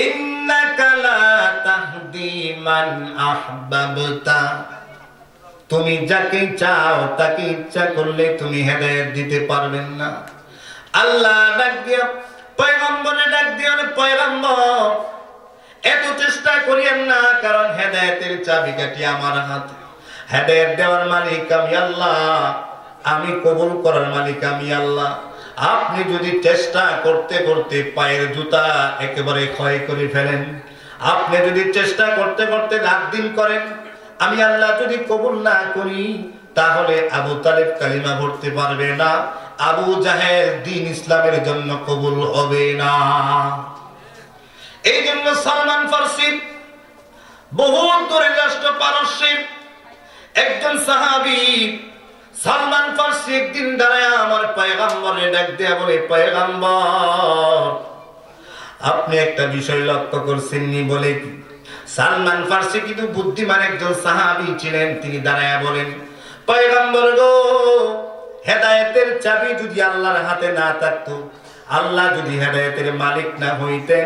ইন্নাকা লা তাহদি মান আহবাবতা, তুমি যাকে চাও তাকে ইচ্ছা করলে তুমি হেদায়েত দিতে পারবেন না। আল্লাহ ডাক দিয়া পয়গম্বরে ডাক দিয়া, পয়গম্বর এত চেষ্টা করিয়েন না, কারণ হেদায়েতের চাবিকাঠি আমার হাতে, হেদায়েত দেওয়ার মালিক আমি আল্লাহ, আমি কবুল করার মালিক আমি আল্লাহ। আপনি যদি চেষ্টা করতে করতে পায়ের জুতা একেবারে ক্ষয় করে ফেলেন, আপনি যদি চেষ্টা করতে করতে রাত দিন করেন, আমি আল্লাহ যদি কবুল না করি, তাহলে আবু তালেব কালিমা পড়তে পারবে না, আবু জাহেল দ্বীন ইসলামের জন্য কবুল হবে না। এই জন্য সালমান ফারসি, বহু দূরের রাষ্ট্র পারস্যের একজন সাহাবী সালমান ফারসি একদিন দাঁড়ায় আমার পয়গম্বরে ডাক দেয়া বলে, পয়গম্বর আপনি একটা বিষয় লক্ষ্য করছেন নি? বলে কি? সালমান ফারসি কিন্তু বুদ্ধিমান একজন সাহাবী ছিলেন, তিনি দাঁড়ায় বলেন, পয়গম্বর গো, হেদায়েতের চাবি যদি আল্লাহর হাতে না থাকতো, আল্লাহ যদি হেদায়েতের মালিক না হইতেন,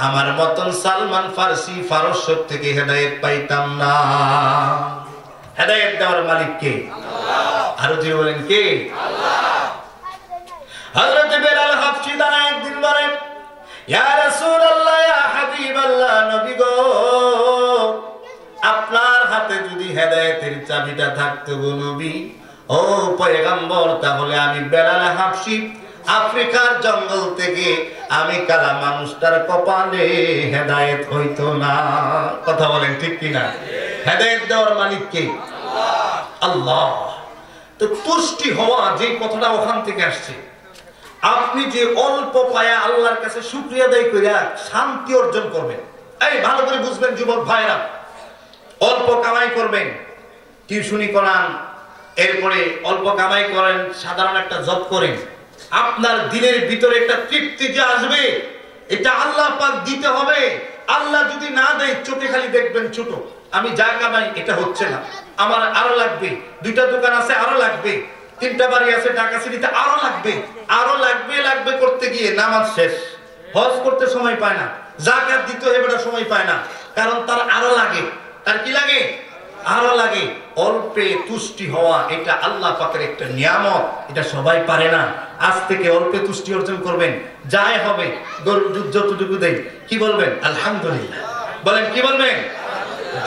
আমার মতন সালমান ফারসি পারস্য থেকে হেদায়েত পাইতাম না। হেদায়েত দেওয়ার মালিক কে? আল্লাহ। আরো যে বলেন কে? আল্লাহ। হযরত বেলাল হাবশী দাঁড়ায় একদিন বলেন, ইয়া রাসূলুল্লাহ, ইয়া হাবিবাল্লাহ, নবী গো, আপনার হাতে যদি হেদায়েতের চাবিটা থাকতো গো নবী, ও পয়গম্বর, তাহলে আমি বেলাল হাবশী আফ্রিকার জঙ্গল থেকে আমি কালা মানুষটার কপালে হেদায়েত হইতো না। কথা বলেন ঠিক কিনা? হেদায়েত দেওয়ার মালিক কে? আল্লাহ। আল্লাহ। তো তুষ্টি হওয়া যে কথাটা ওখান থেকে আসছে, আপনি যে অল্প পায়া আল্লাহর কাছে শুকরিয়া আদায় কইরা শান্তি অর্জন করবেন। এই ভালো করে বুঝবেন যুবক ভাইরা, অল্প কামাই করবেন, টিউশনি করান, এরপরে অল্প কামাই করেন, সাধারণ একটা জব করেন, আপনার দিনের ভিতরে একটা তৃপ্তি যে আসবে, এটা আল্লাহ পাক দিতে হবে। আল্লাহ যদি না দেয়, চোখে খালি দেখবেন ছোট, আমি যা কামাই এটা হচ্ছে না, আমার আরো লাগবে, দুইটা দোকান আছে আরো লাগবে, তিনটা বাড়ি আছে ঢাকা সিটিতে আরো লাগবে, আরো লাগবে লাগবে করতে গিয়ে নামাজ শেষ, হজ করতে সময় পায় না, যাকাত দিতে হবে এটা সময় পায় না, কারণ তার আরো লাগে। তার কি লাগে? আরো লাগে। অল্পে তুষ্টি হওয়া এটা আল্লাহ পাকের একটা নিয়ামত, এটা সবাই পারে না। আজ থেকে অল্পে তুষ্টি অর্জন করবেন, যাই হবে যতটুকু দেন কি বলবেন? আলহামদুলিল্লাহ। বলেন কি বলবেন?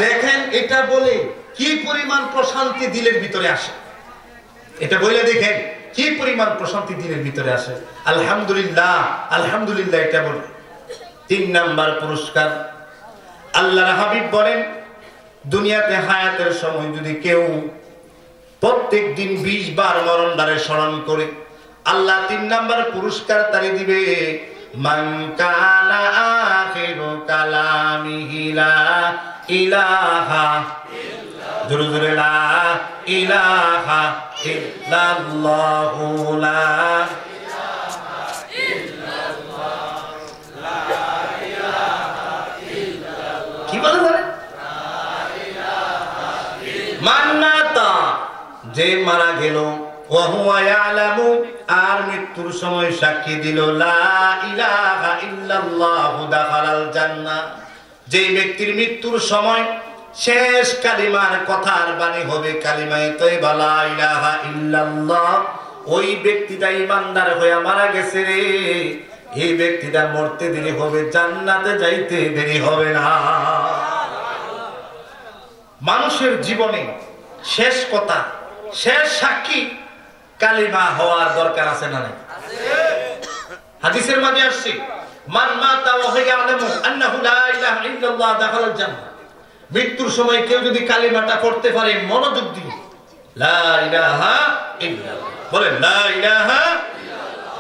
দেখেন এটা বলে কি পরিমাণ প্রশান্তি দিলের ভিতরে আসে, এটা বলে দেখেন কি পরিমাণ প্রশান্তি দিলের ভিতরে আসে। আলহামদুলিল্লাহ, আলহামদুলিল্লাহ এটা বলে। 3 নাম্বার পুরস্কার, আল্লাহর হাবিব বলেন, দুনিয়াতে হায়াতের সময় যদি কেউ প্রত্যেক দিন 20 বার মরণ দ্বারে স্মরণ করে, আল্লাহ 3 নাম্বার পুরস্কার তারে দিবে, মান কানা আখিরু কালামিহি লা ইলাহা জোরে জোরে লা ইলাহা ইল্লাল্লাহু লা ইলাহা ইল্লাল্লাহ লা ইলাহা ইল্লাল্লাহ কি বলে লা ইলাহা ইল্লাল্লাহ মান মাতা যে মারা গেল ওয়া হুয়া ইয়ালামু আর মৃত্যুর সময় সাক্ষী দিল লা ইলাহা ইল্লাল্লাহ দাখালাল জান্নাহ যে ব্যক্তির মৃত্যুর সময় শেষ কালিমার কথার বাণী হবে কালিমায়ে তয়্যিবা লা ইলাহা ইল্লাল্লাহ ওই ব্যক্তিটা ঈমানদার হয়ে মারা গেছে রে এই ব্যক্তিটা মরতে দেরি হবে জান্নাতে যাইতে দেরি হবে না মানুষের জীবনে শেষ কথা শেষ সাক্ষী কালিমা হওয়ার দরকার আছে না নাই আছে হাদিসের মধ্যে আসছে মান মাতা ওয়া হুয়া ইয়ালামু আন্নাহু লা ইলাহা ইল্লাল্লাহ দাখালাল জান্নাহ মৃত্যুর সময় কেউ যদি কালিমাটা পড়তে পারে মনোযোগ দিয়ে লা ইলাহা ইল্লাল্লাহ বলেন লা ইলাহা ইল্লাল্লাহ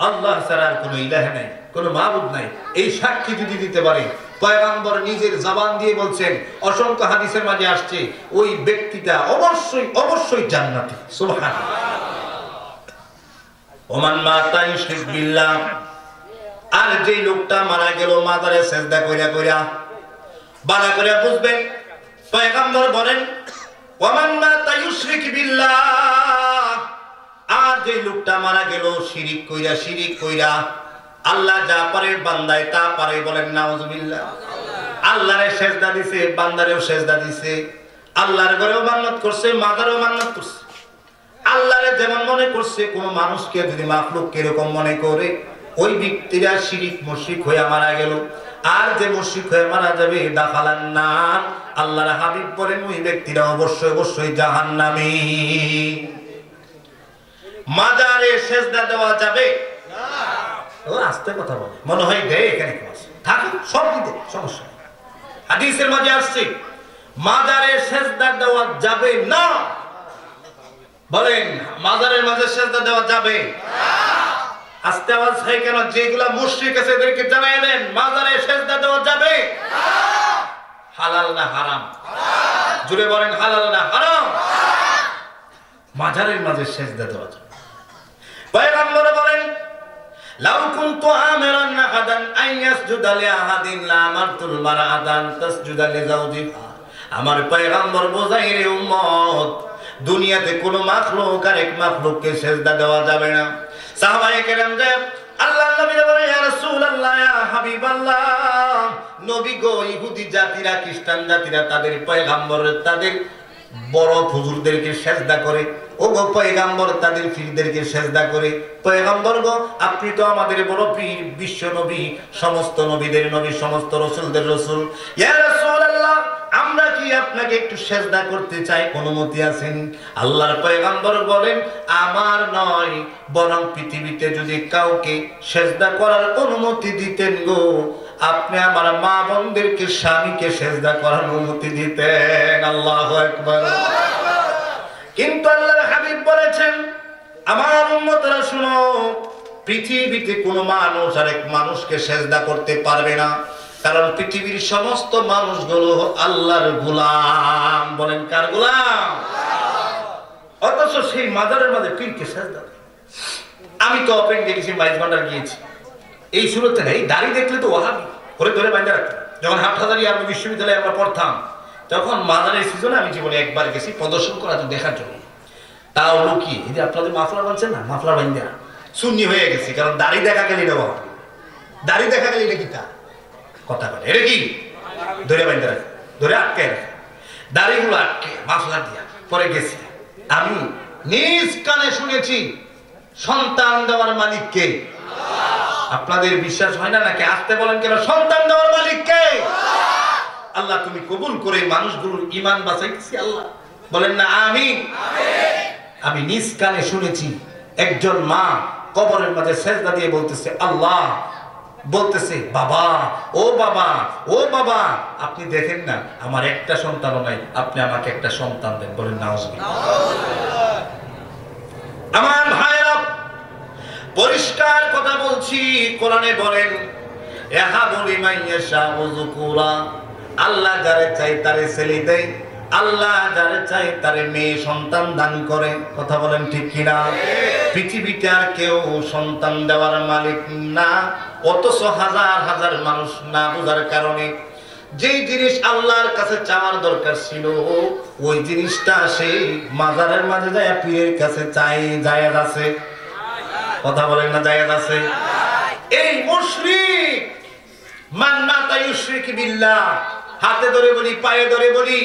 আল্লাহ ছাড়া আর কোনো ইলাহ নাই কোনো মাবুদ নাই এই সাক্ষী যদি দিতে পারে পয়গম্বর নিজের জবান দিয়ে বলছেন অসংখ্য হাদিসের মাঝে আসছে ওই ব্যক্তিটা অবশ্যই অবশ্যই জান্নাতি সুবহানাল্লাহ ওমান মাতা ইউশরিক বিল্লাহ আর যে লোকটা মারা গেল মাজারে সিজদা কইরা কইরা বালা করে বুঝবেন পয়গম্বর বলেন ওমান মাতা ইউশরিক বিল্লাহ আর যে লোকটা মারা গেল শিরিক কইরা আল্লাহ যা পারে বান্দায় তা পারে বলেন নাউজুবিল্লাহ আল্লাহরে সিজদা দিছে বান্দারেও সিজদা দিছে আল্লাহর ঘরেও মান্নত করছে মাজারেও মান্নত করছে আল্লাহরে যেমন মনে করছে কোন মানুষকে যদি মাখলুক এরকম মনে করে ওই ব্যক্তিরা শিরিক মুশরিক হয়ে মারা গেল আর যে মুশরিক হয়ে মারা যাবে দাখালান নার আল্লাহর হাবিব বলেন ওই ব্যক্তিরা অবশ্যই অবশ্যই জাহান্নামী মাজারে সিজদা দেওয়া যাবে না ও আস্তে কথা বলে মনে হয় দেয় এখানে থাকুক সব দিতে সমস্যা হাদিসের মাঝে আসছে মাজারে সিজদা দেওয়া যাবে না বলেন মাজারের মাঝে সিজদা দেওয়া যাবে না আস্তে আওয়াজ হয় কেন যেগুলা মুশরিক আছে এদেরকে জানাই দেন মাজারে সিজদা দেওয়া যাবে না হালাল না হারাম হালাল জোরে বলেন হালাল না হারাম হালাল মাজারের মাঝে সিজদা দেওয়া যাবে পয়গম্বর বলেন লাউ কুনতু আমিরান আহাদান আন ইয়াসজুদা লিআহাদিন লা আমারতুল মারআতান তাসজুদা লিজাওজিহা আমার পয়গম্বর বোঝাই রে উম্মত দুনিয়াতে কোন মাখলুক আর এক মাখলুককে সিজদা দেওয়া যাবে না সাহাবায়ে কেরাম যে আল্লাহর নবী বলেন ইয়া রাসূলুল্লাহ ইয়া হাবিবাল্লাহ নবী গো ইহুদি জাতিরা খ্রিস্টান জাতিরা তাদের পয়গম্বর তাদের বড় হুজুরদেরকে সিজদা করে ও গো পয়গম্বর তাদের পীরদেরকে সিজদা করে পয়গম্বর গো আপনি তো আমাদের বড় পীর বিশ্ব নবী সমস্ত নবীদের নবী সমস্ত রাসূলদের রাসূল ইয়া রাসূলুল্লাহ আমরা কি আপনাকে একটু সিজদা করতে চাই অনুমতি আছেন আল্লাহর পয়গম্বর বলেন আমার নয় বরং পৃথিবীতে যদি কাউকে সিজদা করার অনুমতি দিতেন গো আপনি আমার মা বোনদেরকে স্বামীকে সিজদা করার অনুমতি দিতেন আল্লাহু আকবার কিন্তু আল্লাহর হাবিব বলেছেন আমার উম্মতরা শুনো পৃথিবীতে কোনো মানুষ আরেক মানুষকে সিজদা করতে পারবে না কারণ পৃথিবীর সমস্ত মানুষগুলো আল্লাহর গোলাম বলেন কার গোলাম অথচ সেই মাজারের মাঝে পীরকে সিজদা আমি তো ওপেন গেছি মাইজ ভান্ডার গিয়েছি এই শুরুতে নেই দাড়ি দেখলে তো ওয়াহাবি করে ধরে বাইন্দা রাখতাম যখন হাটহাজারী আরবি বিশ্ববিদ্যালয়ে আমরা পড়তাম তখন মাজারের সিজনে আমি জীবনে একবার গেছি প্রদর্শন করা দেখার জন্য তাও লুকিয়ে এই যে আপনাদের মাফলার বলছেন না মাফলার বাইন্দা শূন্য হয়ে গেছে কারণ দাড়ি দেখা গেলে এটা দাড়ি দেখা গেলে এটা কি তা কথা বলে এটা কি ধরে বাইন্দা রাখে ধরে আটকে রাখে দাড়িগুলো আটকে মাফলার দিয়া পরে গেছি আমি নিজ কানে শুনেছি সন্তান দেওয়ার মালিক কে আপনাদের বিশ্বাস হয় না নাকি আসতে বলেন কেন সন্তান দেওয়ার মালিক কে আল্লাহ তুমি কবুল করে মানুষগুলোর ঈমান বাঁচাইতেছি আল্লাহ বলেন না আমিন আমি নিজ কানে শুনেছি একজন মা কবরের মাঝে সিজদা দিয়ে বলতেছে আল্লাহ বলতেছে বাবা ও বাবা ও বাবা আপনি দেখেন না আমার একটা সন্তানও নাই আপনি আমাকে একটা সন্তান দেন বলেন নাউজুবিল্লাহ আমার ভাইরা পরিষ্কার কথা বলছি, কোরআনে বলেন ইয়াহাবু লিমান ইয়াশাউ যুকুরা, আল্লাহ যারে চাই তারে ছেলে দেয়, আল্লাহ যারে চাই তারে মেয়ে সন্তান দান করে। কথা বলেন ঠিক কিনা? পৃথিবীতে আর কেউ সন্তান দেওয়ার মালিক না, অথচ হাজার হাজার মানুষ না বোঝার কারণে যেই জিনিস আল্লাহর কাছে চাওয়ার দরকার ছিল ওই জিনিসটা সেই মাজারের মাঝে যায় পীরের কাছে চাই। জায়েজ আছে? কথা বলেন না জায়েজ আছে? এই মুশরিক মান মাতা ইউশরিক বিল্লাহ, হাতে ধরে বলি, পায়ে ধরে বলি,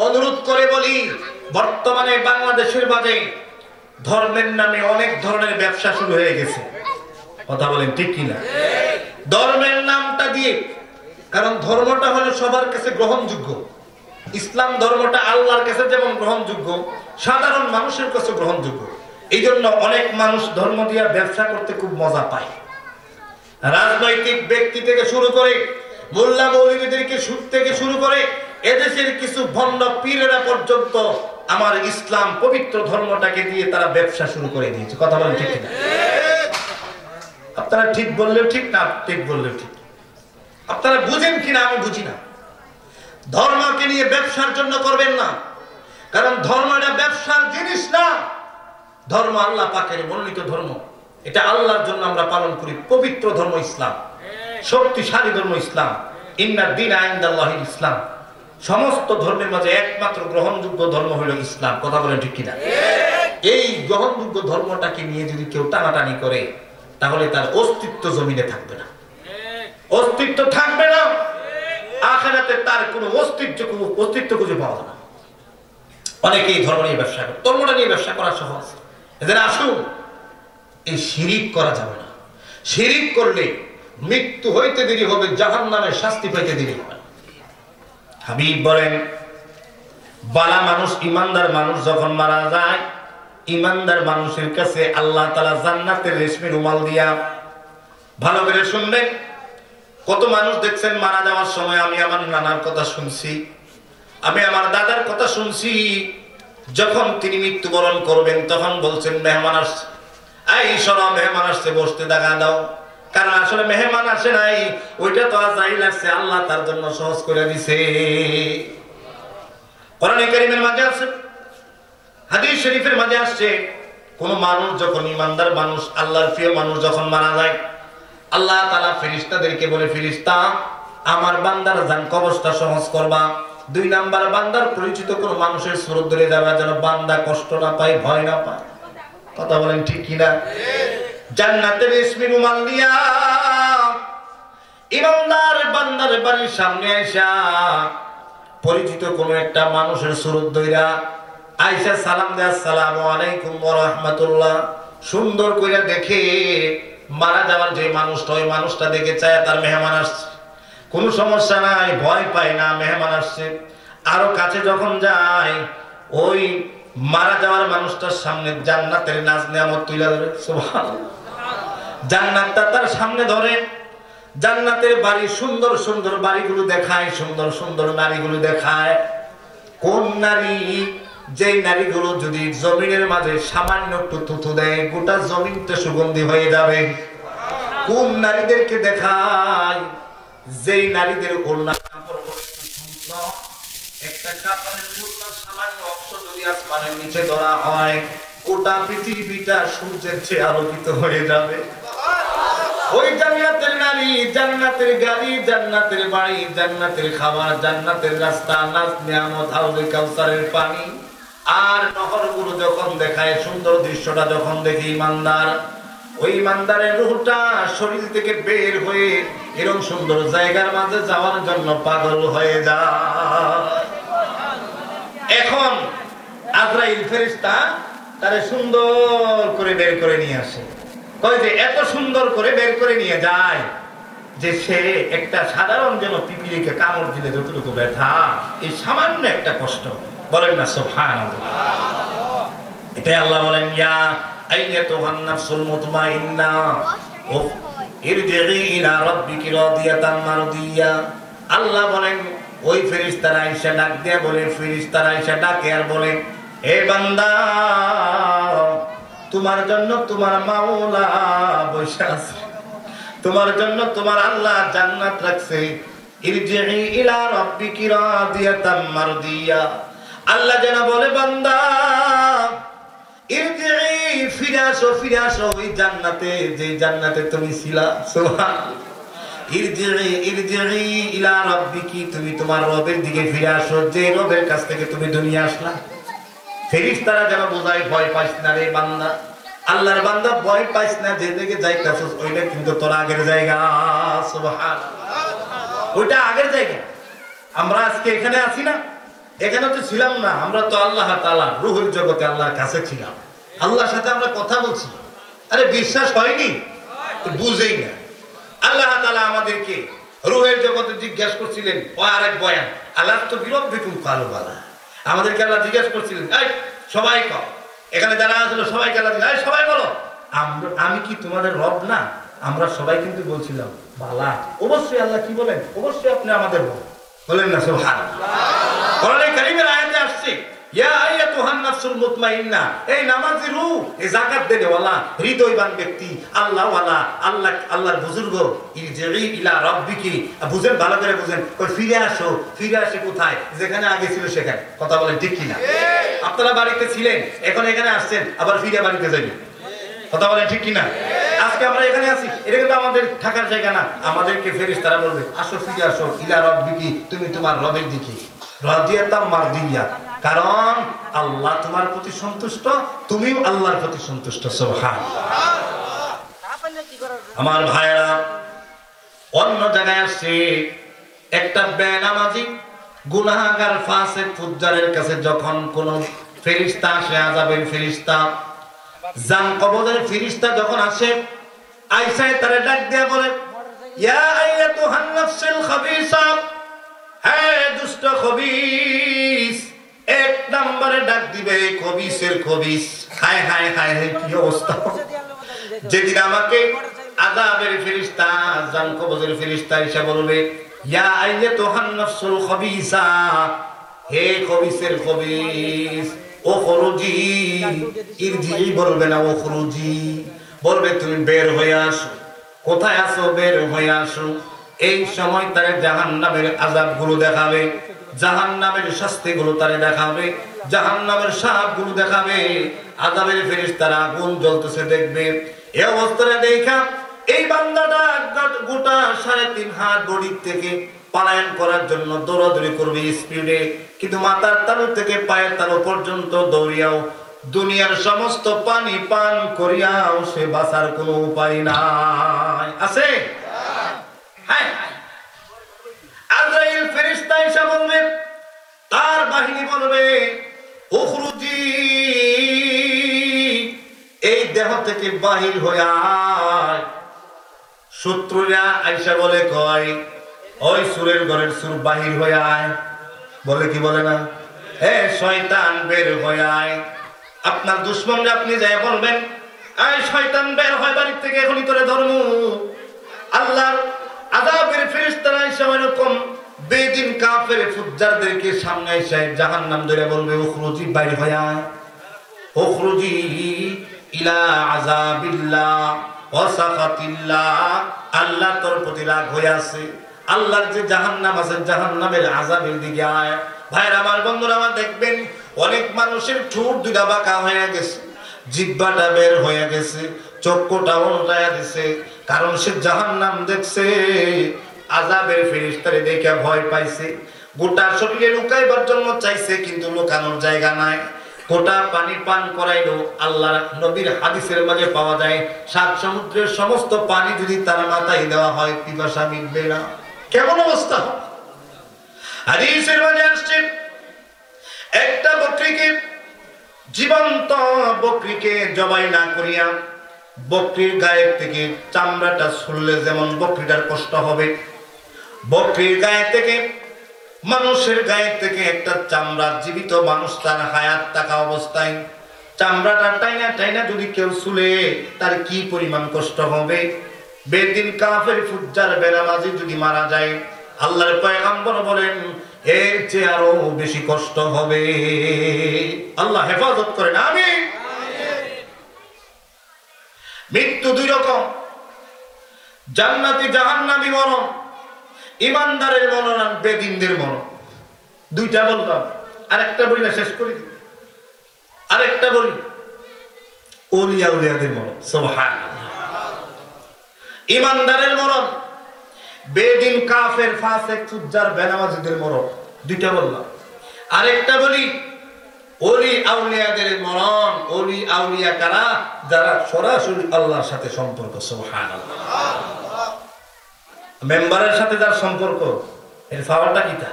অনুরোধ করে বলি, বর্তমানে বাংলাদেশের মাঝে ধর্মের নামে অনেক ধরনের ব্যবসা শুরু হয়ে গেছে। কথা বলেন ঠিক কিনা? ধর্মের নামটা দিয়ে, কারণ ধর্মটা হলো সবার কাছে গ্রহণযোগ্য। ইসলাম ধর্মটা আল্লাহর কাছে যেমন গ্রহণযোগ্য, সাধারণ মানুষের কাছে গ্রহণযোগ্য। এই জন্য অনেক মানুষ ধর্ম দিয়ে ব্যবসা করতে খুব মজা পায়। রাজনৈতিক ব্যক্তি থেকে শুরু করে মোল্লা মৌলবীদেরকে সুদ থেকে শুরু করে এদেশের কিছু ভণ্ড পীরেরা পর্যন্ত আমার ইসলাম পবিত্র ধর্মটাকে দিয়ে তারা ব্যবসা শুরু করে দিয়েছে। কথা বলেন ঠিক কিনা? আপনারা ঠিক বললেও ঠিক, না ঠিক বললেও ঠিক। আপনারা বুঝেন কিনা আমি বুঝি না। ধর্মকে নিয়ে ব্যবসার জন্য করবেন না, কারণ ধর্মটা ব্যবসার জিনিস না। ধর্ম আল্লাহ পাকের মনোনীত ধর্ম, এটা আল্লাহর জন্য আমরা পালন করি। পবিত্র ধর্ম ইসলাম, শক্তিশালী ধর্ম ইসলাম। ইন্নাদ দীনা ইনদাল্লাহিল ইসলাম। সমস্ত ধর্মের মাঝে একমাত্র গ্রহণযোগ্য ধর্ম হলো ইসলাম। কথা বলেন ঠিক কিনা? এই গ্রহণযোগ্য ধর্মটাকে নিয়ে যদি কেউ টানাটানি করে তাহলে তার অস্তিত্ব জমিনে থাকবে না, অস্তিত্ব থাকবে না। আখিরাতে তার কোনো অস্তিত্ব খুঁজে পাওয়া যাবে না। অনেকেই ধর্ম নিয়ে ব্যবসা করে, ধর্মটা নিয়ে ব্যবসা করা সহজ। এদের আসুন, এই শিরিক করা যাবে না। শিরিক করলে মৃত্যু হইতে দেরি হবে, জাহান্নামের শাস্তি পাইতে দেরি হবে। হাবিব বলেন, বালা মানুষ, ইমানদার মানুষ যখন মারা যায়, ইমানদার মানুষের কাছে আল্লাহ তাআলা জান্নাতের রেশমি রুমাল দিয়া, ভালো করে শুনবেন, কত মানুষ দেখছেন মারা যাওয়ার সময়, আমি আমার নানার কথা শুনছি, আমি আমার দাদার কথা শুনছি, যখন তিনি মৃত্যুবরণ করবেন তখন বলছেন মেহমান আসছে, এই সরা মেহমান আসছে, বসতে দেখা দাও। কারণ আসলে মেহমান আসে নাই, ওইটা তো আজাইল আসছে, আল্লাহ তার জন্য সহজ করে দিছে। কোরআনে কারীমের মাঝে আছে, হাদিস শরীফের মাঝে আসছে, কোন মানুষ যখন, ইমানদার মানুষ, আল্লাহর প্রিয় মানুষ যখন মারা যায়, আল্লাহ তাআলা ফেরেশতাদেরকে বলে, ফেরেশতা আমার বান্দার জান কবরটা সহজ করবা। 2 নাম্বার, বান্দার পরিচিত কোন মানুষের সুরত ধরে যাবে, যেন বান্দা কষ্ট না পায়, ভয় না পায়। কথা বলেন ঠিক কিনা? জান্নাতের রেশমি রুমাল দিয়া ইমানদার বান্দার বাড়ির সামনে আইসা পরিচিত কোন একটা মানুষের সুরত ধইরা আইসা সালাম দেয়া, আসসালামু আলাইকুম ওয়া রাহমাতুল্লাহ। সুন্দর কইরা দেখে মারা যাওয়ার যে মানুষটা, ওই মানুষটা দেখে চায় তার মেহমান আসছে, কোনো সমস্যা নাই, ভয় পায় না, মেহমান আসছে। আরো কাছে যখন যায়, ওই মারা যাওয়ার মানুষটার সামনে জান্নাতের নাজ নিয়ামত তুলে ধরে। সুবহানাল্লাহ। জান্নাতটা তার সামনে ধরে, জান্নাতের বাড়ি, সুন্দর সুন্দর বাড়িগুলো দেখায়, সুন্দর সুন্দর নারীগুলো দেখায়। কোন নারী, যে নারীগুলো যদি জমিনের মাঝে সামান্য একটু থুথু দেয়, গোটা জমিনটা সুগন্ধি হয়ে যাবে। কোন নারীদেরকে দেখায়, যেই নারীদের ওড়না কাপড় একটা কাপড়ের ওড়না সামান্য অংশ যদি আসমানের নিচে ধরা হয়, গোটা পৃথিবীটা সূর্যের চেয়ে আলোকিত হয়ে যাবে। ওই জান্নাতের নারী, জান্নাতের গাড়ি, জান্নাতের বাড়ি, জান্নাতের খাবার, জান্নাতের রাস্তা, নাজ নিয়ামত, হাউজে কাউসারের পানি আর নহরগুলো যখন দেখায়, সুন্দর দৃশ্যটা যখন দেখে ইমানদার, ওই ইমানদারের রূহটা শরীর থেকে বের হয়ে এরকম সুন্দর জায়গার মাঝে যাওয়ার জন্য পাগল হয়ে যায়। এখন আজরাইল ফেরেশতা তারে সুন্দর করে বের করে নিয়ে আসে। কয় যে এত সুন্দর করে বের করে নিয়ে যায় যে সে একটা সাধারণ যেন পিপিলিকে কামড় দিলে যতটুকু ব্যথা, এই সামান্য একটা কষ্ট। বলেন না সুবহানাল্লাহ। এটাই আল্লাহ বলেন, ইয়া আইয়াতুহান নাফসুল মুতমাইন্না ইরজিই ইলা রাব্বিকি রাদিয়াতান মারদিয়া। আল্লাহ বলেন, ওই ফেরেশতারা আয়েশা ডাক দিয়ে বলে, ফেরেশতারা আয়েশা ডাকে আর বলে, হে বান্দা তোমার জন্য তোমার মাওলা বসে আছে, তোমার জন্য তোমার আল্লাহ জান্নাত রাখছে। ইরজিই ইলা রাব্বিকি রাদিয়াতাম মারদিয়া। আল্লাহ যেন বলে বান্দা ইরজিই ফিরে আসো ওই জান্নাতে, যে জান্নাতে তুমি ছিলা। সুবহানাল্লাহ। ইরজিই ইলা রাব্বিকি, তুমি তোমার রবের দিকে ফিরে আসো, যে রবের কাছ থেকে তুমি দুনিয়া আসলা। ফেরেশতারা যেন বোঝায় ভয় পাইস না রে বান্দা, আল্লাহর বান্দা ভয় পাইস না, যে দিকে যাইতাছস ওইটা কিন্তু তোর আগের জায়গা। সুবহানাল্লাহ। ওইটা আগের জায়গা। আমরা আজকে এখানে আছি না, এখানে তো ছিলাম না, আমরা তো আল্লাহ তাআলা রূহের জগতে আল্লাহর কাছে ছিলাম, আল্লাহর সাথে আমরা কথা বলছি। আরে বিশ্বাস হয়নি, বুঝেই না। আল্লাহ তাআলা আমাদেরকে রূহের জগতে জিজ্ঞাসা করছিলেন, ও আরেক বয়ান, আল্লাহ তো বিরব্বিকুম কালু বালা। আমাদেরকে আল্লাহ জিজ্ঞাসা করছিলেন, এই সবাই কও, এখানে যারা আসলো সবাইকে আল্লাহ, এই সবাই বলো আমি কি তোমাদের রব না? আমরা সবাই কিন্তু বলছিলাম বালা। অবশ্যই আল্লাহ কি বলেন, অবশ্যই আপনি আমাদের রব বলেন না। সুবহানাল্লাহ। কোরআনে কারীমের আয়াতে আসছে, ইয়া আইয়াতুহান নাফসুল মুতমাইন্না, এই নামাজি রূহ, এই যাকাত দেওয়ালা হৃদয়বান ব্যক্তি, আল্লাহওয়ালা, আল্লাহর বুজুর্গ, ইরজিই ইলা রাব্বিকি, বুঝেন ভালো করে বুঝেন, কই ফিরে আসে কোথায়? যেখানে আগে ছিল সেখানে। কথা বলেন ঠিক কি না? আপনারা বাড়িতে ছিলেন, এখন এখানে আসছেন, আবার ফিরে বাড়িতে যাবেন। কথা বলেন ঠিক কি না? আজকে আমরা এখানে আছি, এটা কিন্তু আমাদের থাকার জায়গা না। আমাদেরকে ফেরেশতারা বলবে, আসো ফিরে আসো ইলা রাব্বিকি, তুমি তোমার রবের দিকে রাদিয়াতাম মারদিয়া। কারণ আল্লাহ তোমার প্রতি সন্তুষ্ট, তুমিও আল্লাহর প্রতি সন্তুষ্ট। সুবহানাল্লাহ। আমার ভাইরা, অন্য জায়গায় আসছে একটা বেনামাজি গুনাহগার ফাসিক ফুজ্জারের কাছে যখন কোন ফেরেশতা আসে, আযাবের ফেরেশতা, জান কবরের ফেরেশতা যখন আসে, আয়েশায় তারে ডাক দিয়ে বলে, ইয়া আইয়াতুহান নাফসুল খাবিসা, হে দুষ্ট খবিস। এক নম্বরে ডাক দিবে খবিসের খবিস। হায় হায় হায় হায়, কি অবস্থা! যেদিন আমাকে আযাবের ফেরেশতা, জান কবরের ফেরেশতা এসে বলবে, ইয়া আইয়াতুহান নাফসুল খাবিসা, হে খবিসের খবিস, ওখরুজি। ইরজিই বলবে না, ওখরুজি বলবে, তুমি বের হয়ে আসো। কোথায় আসো? বের হয়ে আসো। এই সময় তারে জাহান্নামের আযাবগুলো দেখাবে, জাহান্নামের শাস্তিগুলো তারে দেখাবে, জাহান্নামের শাপগুলো দেখাবে। আযাবের ফেরেশতারা আগুন জ্বলতেছে দেখবে। এই অবস্থাটা দেখা এই বান্দাটা গোটা 3.5 হাত বডির থেকে পলায়ন করার জন্য দৌড়াদৌড়ি করবে স্পিডে, কিন্তু মাথার তালু থেকে পায়ের তালু পর্যন্ত দৌড়িয়াও, দুনিয়ার সমস্ত পানি পান করিয়াও সে বাঁচার কোনো উপায় নাই। আছে? হ্যাঁ। আজরাইল ফেরেশতা এসে বলবে, তার বাহিনী বলবে, উখরুজি, এই দেহ থেকে বাহির হয়ে আয়। শত্রুরা আয়েশা বলে, কয় ওই সুরের ঘরের সুর বাহির হয়ে আয়। বলে কি বলে না? হে শয়তান বের হয়ে আয়। আপনার দুশমনরা আপনি যাই বলবেন, এই শয়তান বের হয় বাড়ি থেকে, এখনই তোরে ধর্ম। আল্লাহর আযাবের ফেরেশতারা এসে এরকম বেদিন কাফের ফুজ্জারদেরকে সামনে এসে জাহান্নাম ধরে বলবে, উখরুজি, বাইর হয়ে আয়। উখরুজি ইলা আযাবিল্লাহ ওয়া সাখাতিল্লাহ, আল্লাহ তোর প্রতি রাগ হয়ে আছে, আল্লাহর যে জাহান্নাম আছে, জাহান্নামের আযাবের দিকে আয়। ভাইরা আমার, বন্ধুরা আমার, দেখবেন অনেক মানুষের ঠোঁট দুটা বাঁকা হয়ে গেছে, জিহ্বাটা বের হয়ে গেছে, চক্ষুটা উল্টায়া দিছে, কারণ সে জাহান্নাম দেখছে। আযাবের ফেরেশতারে দেখে ভয় পাইছে, গোটা শরীরে লুকাইবার জন্য চাইছে, কিন্তু লুকানোর জায়গা নাই। গোটা পানি পান করাইলো। আল্লাহর নবীর হাদিসের মাঝে পাওয়া যায়, 7 সমুদ্রের সমস্ত পানি যদি তার মাথায় দেওয়া হয়, পিপাসা মিটবে না। কেমন অবস্থা! হাদিসের মাঝে আসছে, একটা বকরিকে, জীবন্ত বকরিকে জবাই না করিয়া বকরির গায়ের থেকে চামড়াটা ছুললে যেমন বকরিটার কষ্ট হবে, বকরির গায়ে থেকে, মানুষের গায়ে থেকে একটা চামড়া, জীবিত মানুষ তার হায়াত থাকা অবস্থায় চামড়াটা টাইনা টাইনা যদি কেউ ছুলে, তার কি পরিমাণ কষ্ট হবে। বেদিন কাফের ফুজ্জার বেনামাজি যদি মারা যায়, আল্লাহর পয়গম্বর বলেন এর চেয়ে আরো বেশি কষ্ট হবে। আল্লাহ হেফাজত করেন, আমিন। মৃত্যু দুই রকম, জান্নাতি জাহান্নামী মরণ, ইমানদারের মরণ আর বেদিনদের মরণ। দুইটা বললাম, আরেকটা বলি না, শেষ করি। আরেকটা বলি, ওলিয়া উলিয়াদের মরণ। সুবহানাল্লাহ। ইমানদারের মরণ, বেদিন কাফের ফাসিক ফুজ্জার বেনামাজিদের মরণ। দুইটা বললাম। আরেকটা বলি, ওলি আউলিয়াদের মরণ। ওলি আউলিয়া কারা? যারা সরাসরি আল্লাহর সাথে সম্পর্ক। সুবহানাল্লাহ। মেম্বারের সাথে যার সম্পর্ক, এর পাওয়ারটা কি? তা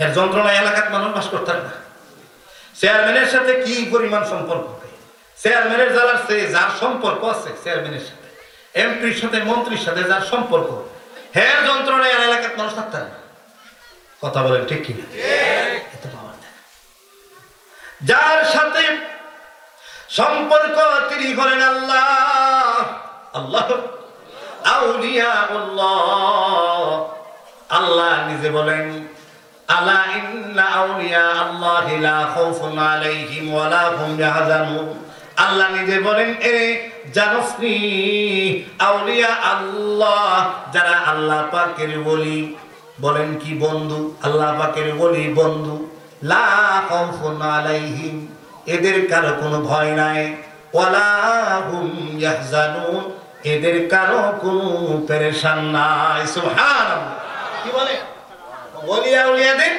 এর যন্ত্রণা এলাকার মানুষ বাস করতে পারে না। চেয়ারম্যানের সাথে কি পরিমাণ সম্পর্ক, চেয়ারম্যানের যার সম্পর্ক আছে চেয়ারম্যানের সাথে, এমপির সাথে, মন্ত্রীর সাথে যার সম্পর্ক, হের যন্ত্রণা এলাকার মানুষ থাকতে পারে না। কথা বলেন ঠিক কিনা? যার সাথে সম্পর্ক তিনি করেন আল্লাহ। আল্লাহ আউলিয়াউল্লাহ, আল্লাহ নিজে বলেন, আলা ইন্না আউলিয়া আল্লাহি লা খাউফুন আলাইহিম ওয়া লা হুম ইয়াহজানুন। আল্লাহ নিজে বলেন, এ জানোস নি আউলিয়া আল্লাহ যারা আল্লাহ পাকের ওলি, বলেন কি বন্ধু, আল্লাহ পাকের ওলি বন্ধু, লা খাউফুন আলাইহিম, এদের কারো কোনো ভয় নাই, ওয়া লা হুম ইয়াহজানুন, এদের কারো কোনো পেরেশান নাই। সুবহানাল্লাহ। কি বলে? ওলিয়া উলিয়াদের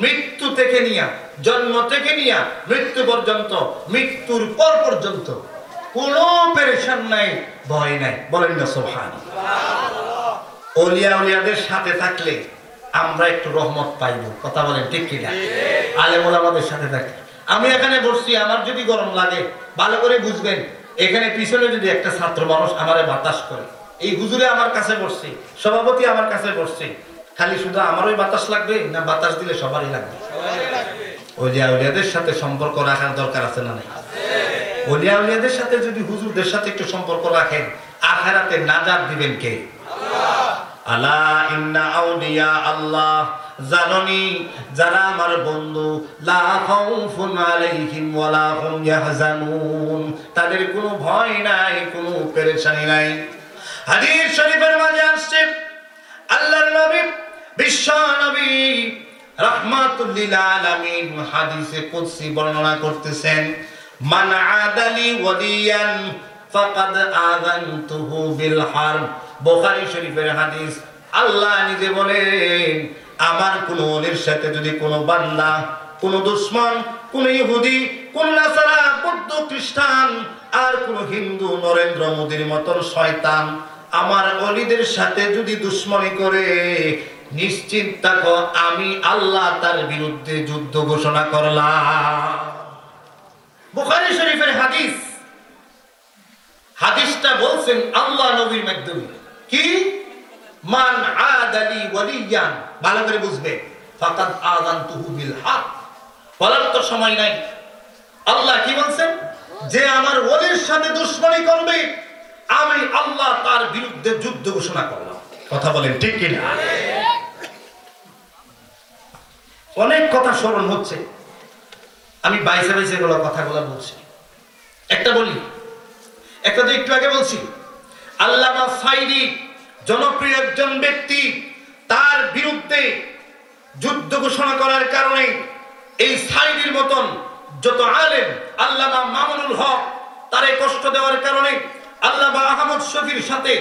মৃত্যু থেকে নিয়া, জন্ম থেকে নিয়া মৃত্যু পর্যন্ত, মৃত্যুর পর পর্যন্ত কোনো পেরেশান নাই, ভয় নাই। বলেন না সুবহানাল্লাহ। ওলিয়া উলিয়াদের সাথে থাকলে আমরা একটু রহমত পাইব। কথা বলেন ঠিক কিনা? আলেম ওলামাদের সাথে থাকলে। আমি এখানে বসছি, আমার যদি গরম লাগে ভালো করে বুঝবেন, এখানে পিছনে যদি একটা ছাত্র মানুষ আমারে বাতাস করে, এই হুজুরে আমার কাছে বসছে, সভাপতি আমার কাছে বসছে, খালি শুধু আমারই বাতাস লাগবে না বাতাস দিলে সবারই লাগবে? ওলিয়া উলিয়াদের সাথে সম্পর্ক রাখার দরকার আছে না নাই? ওলিয়া উলিয়াদের সাথে যদি হুজুরদের সাথে একটু সম্পর্ক রাখেন, আখিরাতে নাজাত দিবেন কে? আল্লাহ। আলা ইন্না আউলিয়া আল্লাহ, জাননি যারা আমার বন্ধু, লা খাউফুন আলাইহিম ওয়া লা হুম ইয়াহজানুন, তাদের কোনো ভয় নাই, কোনো পেরেশানি নাই। হাদিস শরীফের মাঝে আসছে, আল্লাহর নবী, বিশ্ব নবী রাহমাতুল লিল আলামিন হাদিসে কুদসি বর্ণনা করতেছেন, মান আদালি ওয়ালিয়ান ফাকাদ আযানতুহু বিল হারব। বুখারী শরীফের হাদিস। আল্লাহ নিজে বলেন, আমার কোন ওলির সাথে যদি কোন বান্দা, কোন দুশমন, কোন ইহুদি, কোন নাসারা, বৌদ্ধ, খ্রিস্টান আর কোন হিন্দু নরেন্দ্র মোদীর মতন শয়তান আমার ওলিদের সাথে যদি দুশমনি করে, নিশ্চিত থাকো আমি আল্লাহ তার বিরুদ্ধে যুদ্ধ ঘোষণা করলাম। বুখারী শরীফের হাদিস। হাদিসটা বলছেন আল্লাহ নবীর মাধ্যমে। কি? মান আদালি ওয়ালিয়ান, ভালো করে বুঝবে, ফাকাদ আযানতুহু বিল হক। বলার তো সময় নাই। আল্লাহ কি বলছেন? যে আমার ওলির সাথে দুশমনি করবে, আমি আল্লাহ তার বিরুদ্ধে যুদ্ধ ঘোষণা করলাম। কথা বলেন ঠিক কিনা? অনেক কথা স্মরণ হচ্ছে, আমি বাইসে বাইসে কথাগুলো বলছি। একটা বলি, একটা তো একটু আগে বলছি, আল্লামা সাইদি জনপ্রিয় একজন ব্যক্তি, তার বিরুদ্ধে যুদ্ধ ঘোষণা করার কারণে এই সাইদির মতন যত আলেম, আল্লামা মামুনুল হক তারে কষ্ট দেওয়ার কারণে, আল্লামা আহমদ শফির সাথে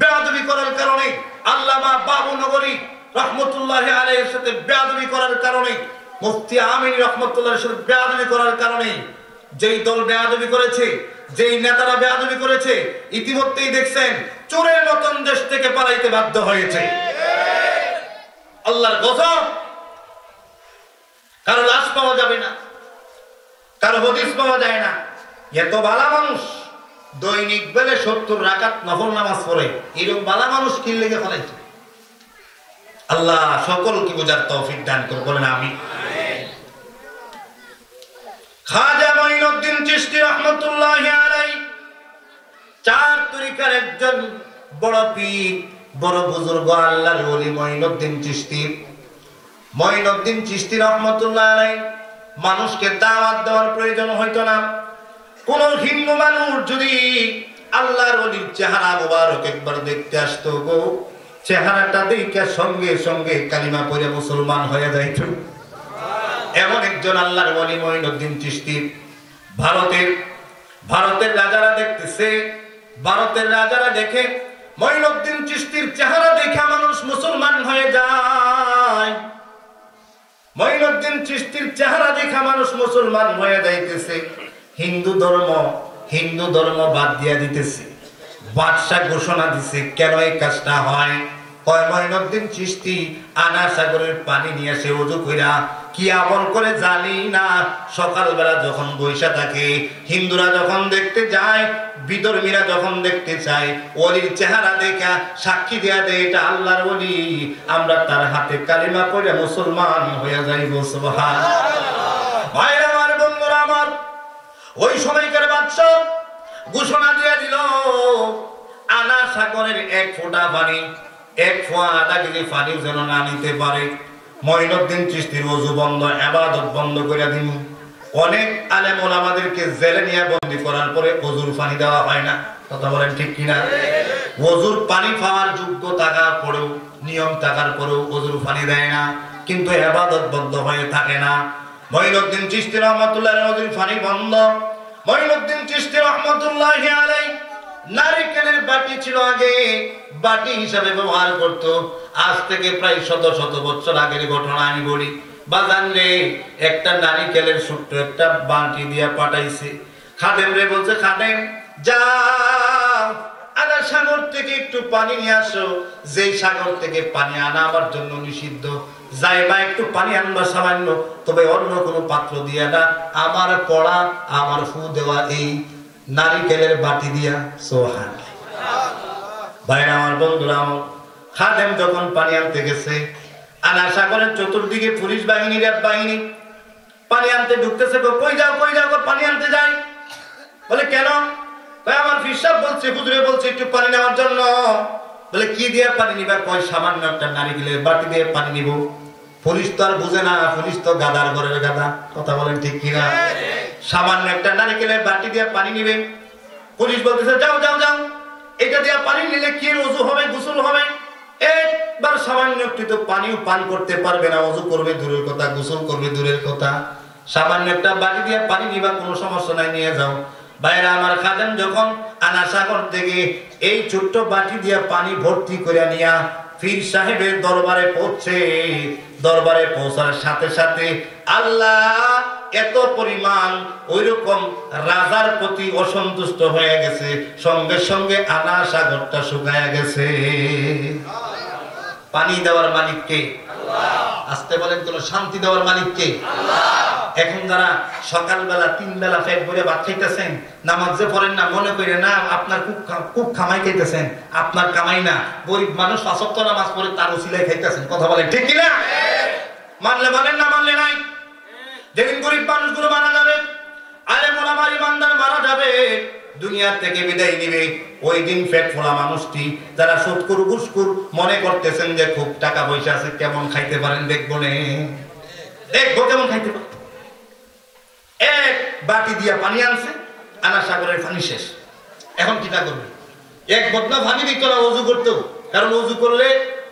বেয়াদবি করার কারণে, আল্লামা বাবু নগরী রহমতুল্লাহ আলাইহির সাথে বেয়াদবি করার কারণে, মুফতি আমিন রহমতুল্লাহর সাথে বেয়াদবি করার কারণে, যেই দল বেয়াদবি করেছে, যেই নেতারা বেয়াদবি করেছে, ইতিমধ্যেই দেখছেন চোরের মতন দেশ থেকে পালাইতে বাধ্য হয়েছে। আল্লাহর গজব। কারো লাশ পাওয়া যাবে না, কারো হদিস পাওয়া যায় না। এত ভালো মানুষ দৈনিক বেলে 70 রাকাত নফল নামাজ পড়ে, এরকম ভালো মানুষ কি লেগে ফেলাইছে? আল্লাহ সকলকে বোঝার তৌফিক দান করুন, বলেন আমিন। খাজা মঈনুদ্দিন চিশতি রাহমাতুল্লাহি আলাইহি চার তরিকার একজন বড় পীর, বড় বুজুর্গ, আল্লাহর ওলি মঈনুদ্দিন চিশতি। মঈনুদ্দিন চিশতি রাহমাতুল্লাহি আলাইহি মানুষকে দাওয়াত দেওয়ার প্রয়োজন হইতো না। কোন হিন্দু মানুষ যদি আল্লাহর ওলির চেহারা মোবারক একবার দেখতে আসতো গো, চেহারাটা দেখে সঙ্গে সঙ্গে কালিমা পড়ে মুসলমান হয়ে যাইত। এমন একজন আল্লাহর ওলি মঈনুদ্দিন চিশতি। ভারতের রাজারা দেখতেছে, ভারতের রাজারা দেখে মঈনুদ্দিন চিশতির চেহারা দেখে মানুষ মুসলমান হয়ে যায়। মঈনুদ্দিন চিশতির চেহারা দেখে মানুষ মুসলমান হয়ে যাইতেছে। হিন্দু ধর্ম বাদ দিয়া দিতেছে। বাদশা ঘোষণা দিছে, কেন এই কাজটা হয়? মঈনুদ্দিন চিশতি আনা সাগরের পানি নিয়ে এসে ওযু কইরা কি আমল করে জানি না, সকালবেলা যখন বৈশা থাকে, হিন্দুরা যখন দেখতে যায়, বিধর্মীরা যখন দেখতে চায়, ওলির চেহারা দেখা সাক্ষী দেয়া দেয় এটা আল্লাহর ওলি, আমরা তার হাতে কালিমা পড়ে মুসলমান হয়ে যাইব। সুবহানাল্লাহ। ভাইরা আমার, বন্ধুরা আমার, ওই সময়কার বাদশা ঘোষণা দিয়ে দিল, আনা সাগরের এক ফোঁটা পানি, এক ফোঁয়া আধা কেজি পানি যেন না নিতে পারে। মঈনুদ্দিন চিশতির ওযু বন্ধ, ইবাদত বন্ধ করে দিন। অনেক আলেম ওলামাদেরকে জেলে নিয়ে বন্দী করার পরে ওযুর পানি দেওয়া হয় না। কথা বলেন ঠিক কিনা? ওযুর পানি পাওয়ার যোগ্য থাকার পরেও, নিয়ম থাকার পরেও ওযুর পানি দেয় না, কিন্তু ইবাদত বন্ধ হয়ে থাকে না। মঈনুদ্দিন চিশতি রহমাতুল্লাহি আলাইহি ওযুর পানি বন্ধ। মঈনুদ্দিন চিশতি রহমাতুল্লাহি আলাইহি নারিকেলের বাটি ছিল আগে, বাটি হিসাবে ব্যবহার করত। আজ থেকে প্রায় শত শত বছর আগের ঘটনা আমি বলি। বাজান রে, একটা নারিকেলের ছোট্ট একটা বাটি দিয়া পাঠাইছে। খাদেম রে বলছে, খাদেম যাও আনা সাগর থেকে একটু পানি নিয়ে আসো। যেই সাগর থেকে পানি আনা আমার জন্য নিষিদ্ধ, যাইবা একটু পানি আনবা সামান্য, তবে অন্য কোনো পাত্র দিয়া না, আমার পড়া আমার ফু দেওয়া এই নারিকেলের বাটি দিয়া। সুবহানাল্লাহ। ভাইরা আমার, বন্ধুরা আমার, খাদেম যখন পানি আনতে গেছে, আনা সাগরের চতুর্দিকে পুলিশ বাহিনী, র্যাব বাহিনী পানি আনতে ঢুকতেছে। কই যাও কই যাও? পানি আনতে যাই। বলে কেন? আমার ফিসাব বলছে, হুজুরে বলছে একটু পানি নেওয়ার জন্য। বলে কি দিয়ে পানি নিবা? কয় সামান্য একটা নারিকেলের বাটি দিয়ে পানি নিব। পুলিশ তো আর বুঝে না, পুলিশ তো গাদার ঘরের গাদা। কথা বলেন ঠিক কিনা? সামান্য একটা নারিকেলের বাটি দিয়ে পানি নিবে। পুলিশ বলতেছে যাও যাও যাও, এটা দিয়ে পানি নিলে কি ওযু হবে, গোসল হবে? একবার সামান্য একটু তো পানিও পান করতে পারবে না, ওযু করবে দূরের কথা, গোসল করবে দূরের কথা। সামান্য একটা বাটি দিয়ে পানি নিবা, কোনো সমস্যা নাই, নিয়ে যাও। ভাইরা আমার, খাদেম যখন আনা সাগর থেকে এই ছোট্ট বাটি দিয়ে পানি ভর্তি করে নিয়া পীর সাহেবের দরবারে পৌঁছে, দরবারে পৌঁছার সাথে সাথে আল্লাহ এত পরিমাণ ওইরকম রাজার প্রতি অসন্তুষ্ট হয়ে গেছে, সঙ্গে সঙ্গে আনা সাগরটা শুকায় গেছে। পানি দেওয়ার মালিক কে? আল্লাহ। আসতে বলেন, কোন শান্তি দেওয়ার মালিক কে? আল্লাহ। এখন যারা সকালবেলা 3 বেলা পেট ভরে ভাত খাইতেছেন, নামাজ যে পড়েন না, মনে করেন না আপনার খুব খামাই খাইতেছেন, আপনার কামাই না। গরিব মানুষ 5 ওয়াক্ত নামাজ পড়ে তার উসিলায় খাইতেছেন। কথা বলেন ঠিক কিনা? মানলে মানেন, না মানলে নাই। যেদিন গরিব মানুষগুলো মারা যাবে, আলেম ওলামা ইমানদার মারা যাবে, দুনিয়া থেকে বিদায় নিবে, ওই দিন পেট ফোলা মানুষটি, যারা সুদখোর ঘুষখোর মনে করতেছেন যে খুব টাকা পয়সা আছে, কেমন খাইতে পারেন দেখবো নে, দেখবো কেমন খাইতে পারেন। এক বাটি দিয়া পানি আনছে, আনা সাগরের পানি শেষ। এখন কিটা করবে? এক বদনা পানি দিত না ওযু করতো, কারণ ওযু করলে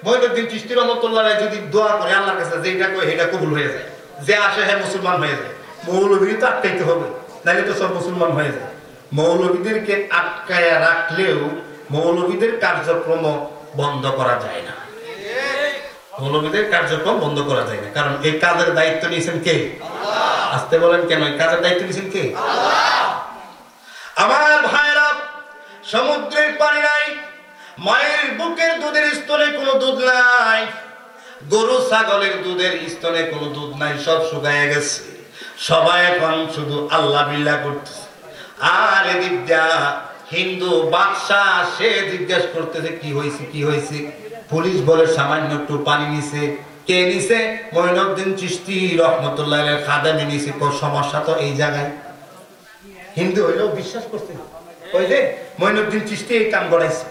মঈনুদ্দিন চিশতি রহমাতুল্লাহ আলাইহি যদি দোয়া করে আল্লাহর কাছে, যেটা কয় সেটা কবুল হয়ে যায়, যে আসে হ্যাঁ মুসলমান হয়ে যায়। মৌলবী তো আটকাইতে হবে, নাহলে তো সব মুসলমান হয়ে যায়। মৌলবীদেরকে আটকায়া রাখলেও মৌলবীদের কার্যক্রম বন্ধ করা যায় না। মৌলবীদের কার্যক্রম বন্ধ করা যায় না, কারণ এই কাজের দায়িত্ব নিয়েছেন কে? আল্লাহ। আসতে বলেন কেন? এই কাজের দায়িত্ব নিয়েছেন কে? আল্লাহ। আমার ভাইরা, সমুদ্রের পানি নাই, মায়ের বুকের দুধের স্তরে কোনো দুধ নাই, গরু ছাগলের দুধের স্তনে কোনো দুধ নাই, সব শুকায় গেছে। সবাই এখন শুধু আল্লাহ বিল্লাহ করতেছে। আর এদিক দিয়া হিন্দু বাদশা, সে জিজ্ঞাসা করতেছে কি হয়েছে কি হয়েছে। পুলিশ বলে সামান্য একটু পানি নিছে। কে নিছে? মঈনুদ্দিন চিশতি রহমাতুল্লাহ আলাইহি খাদেমে নিছে। সমস্যা তো এই জায়গায়। হিন্দু হইলেও বিশ্বাস করছে, ওই যে মঈনুদ্দিন চিশতি এই কাম করাইছে।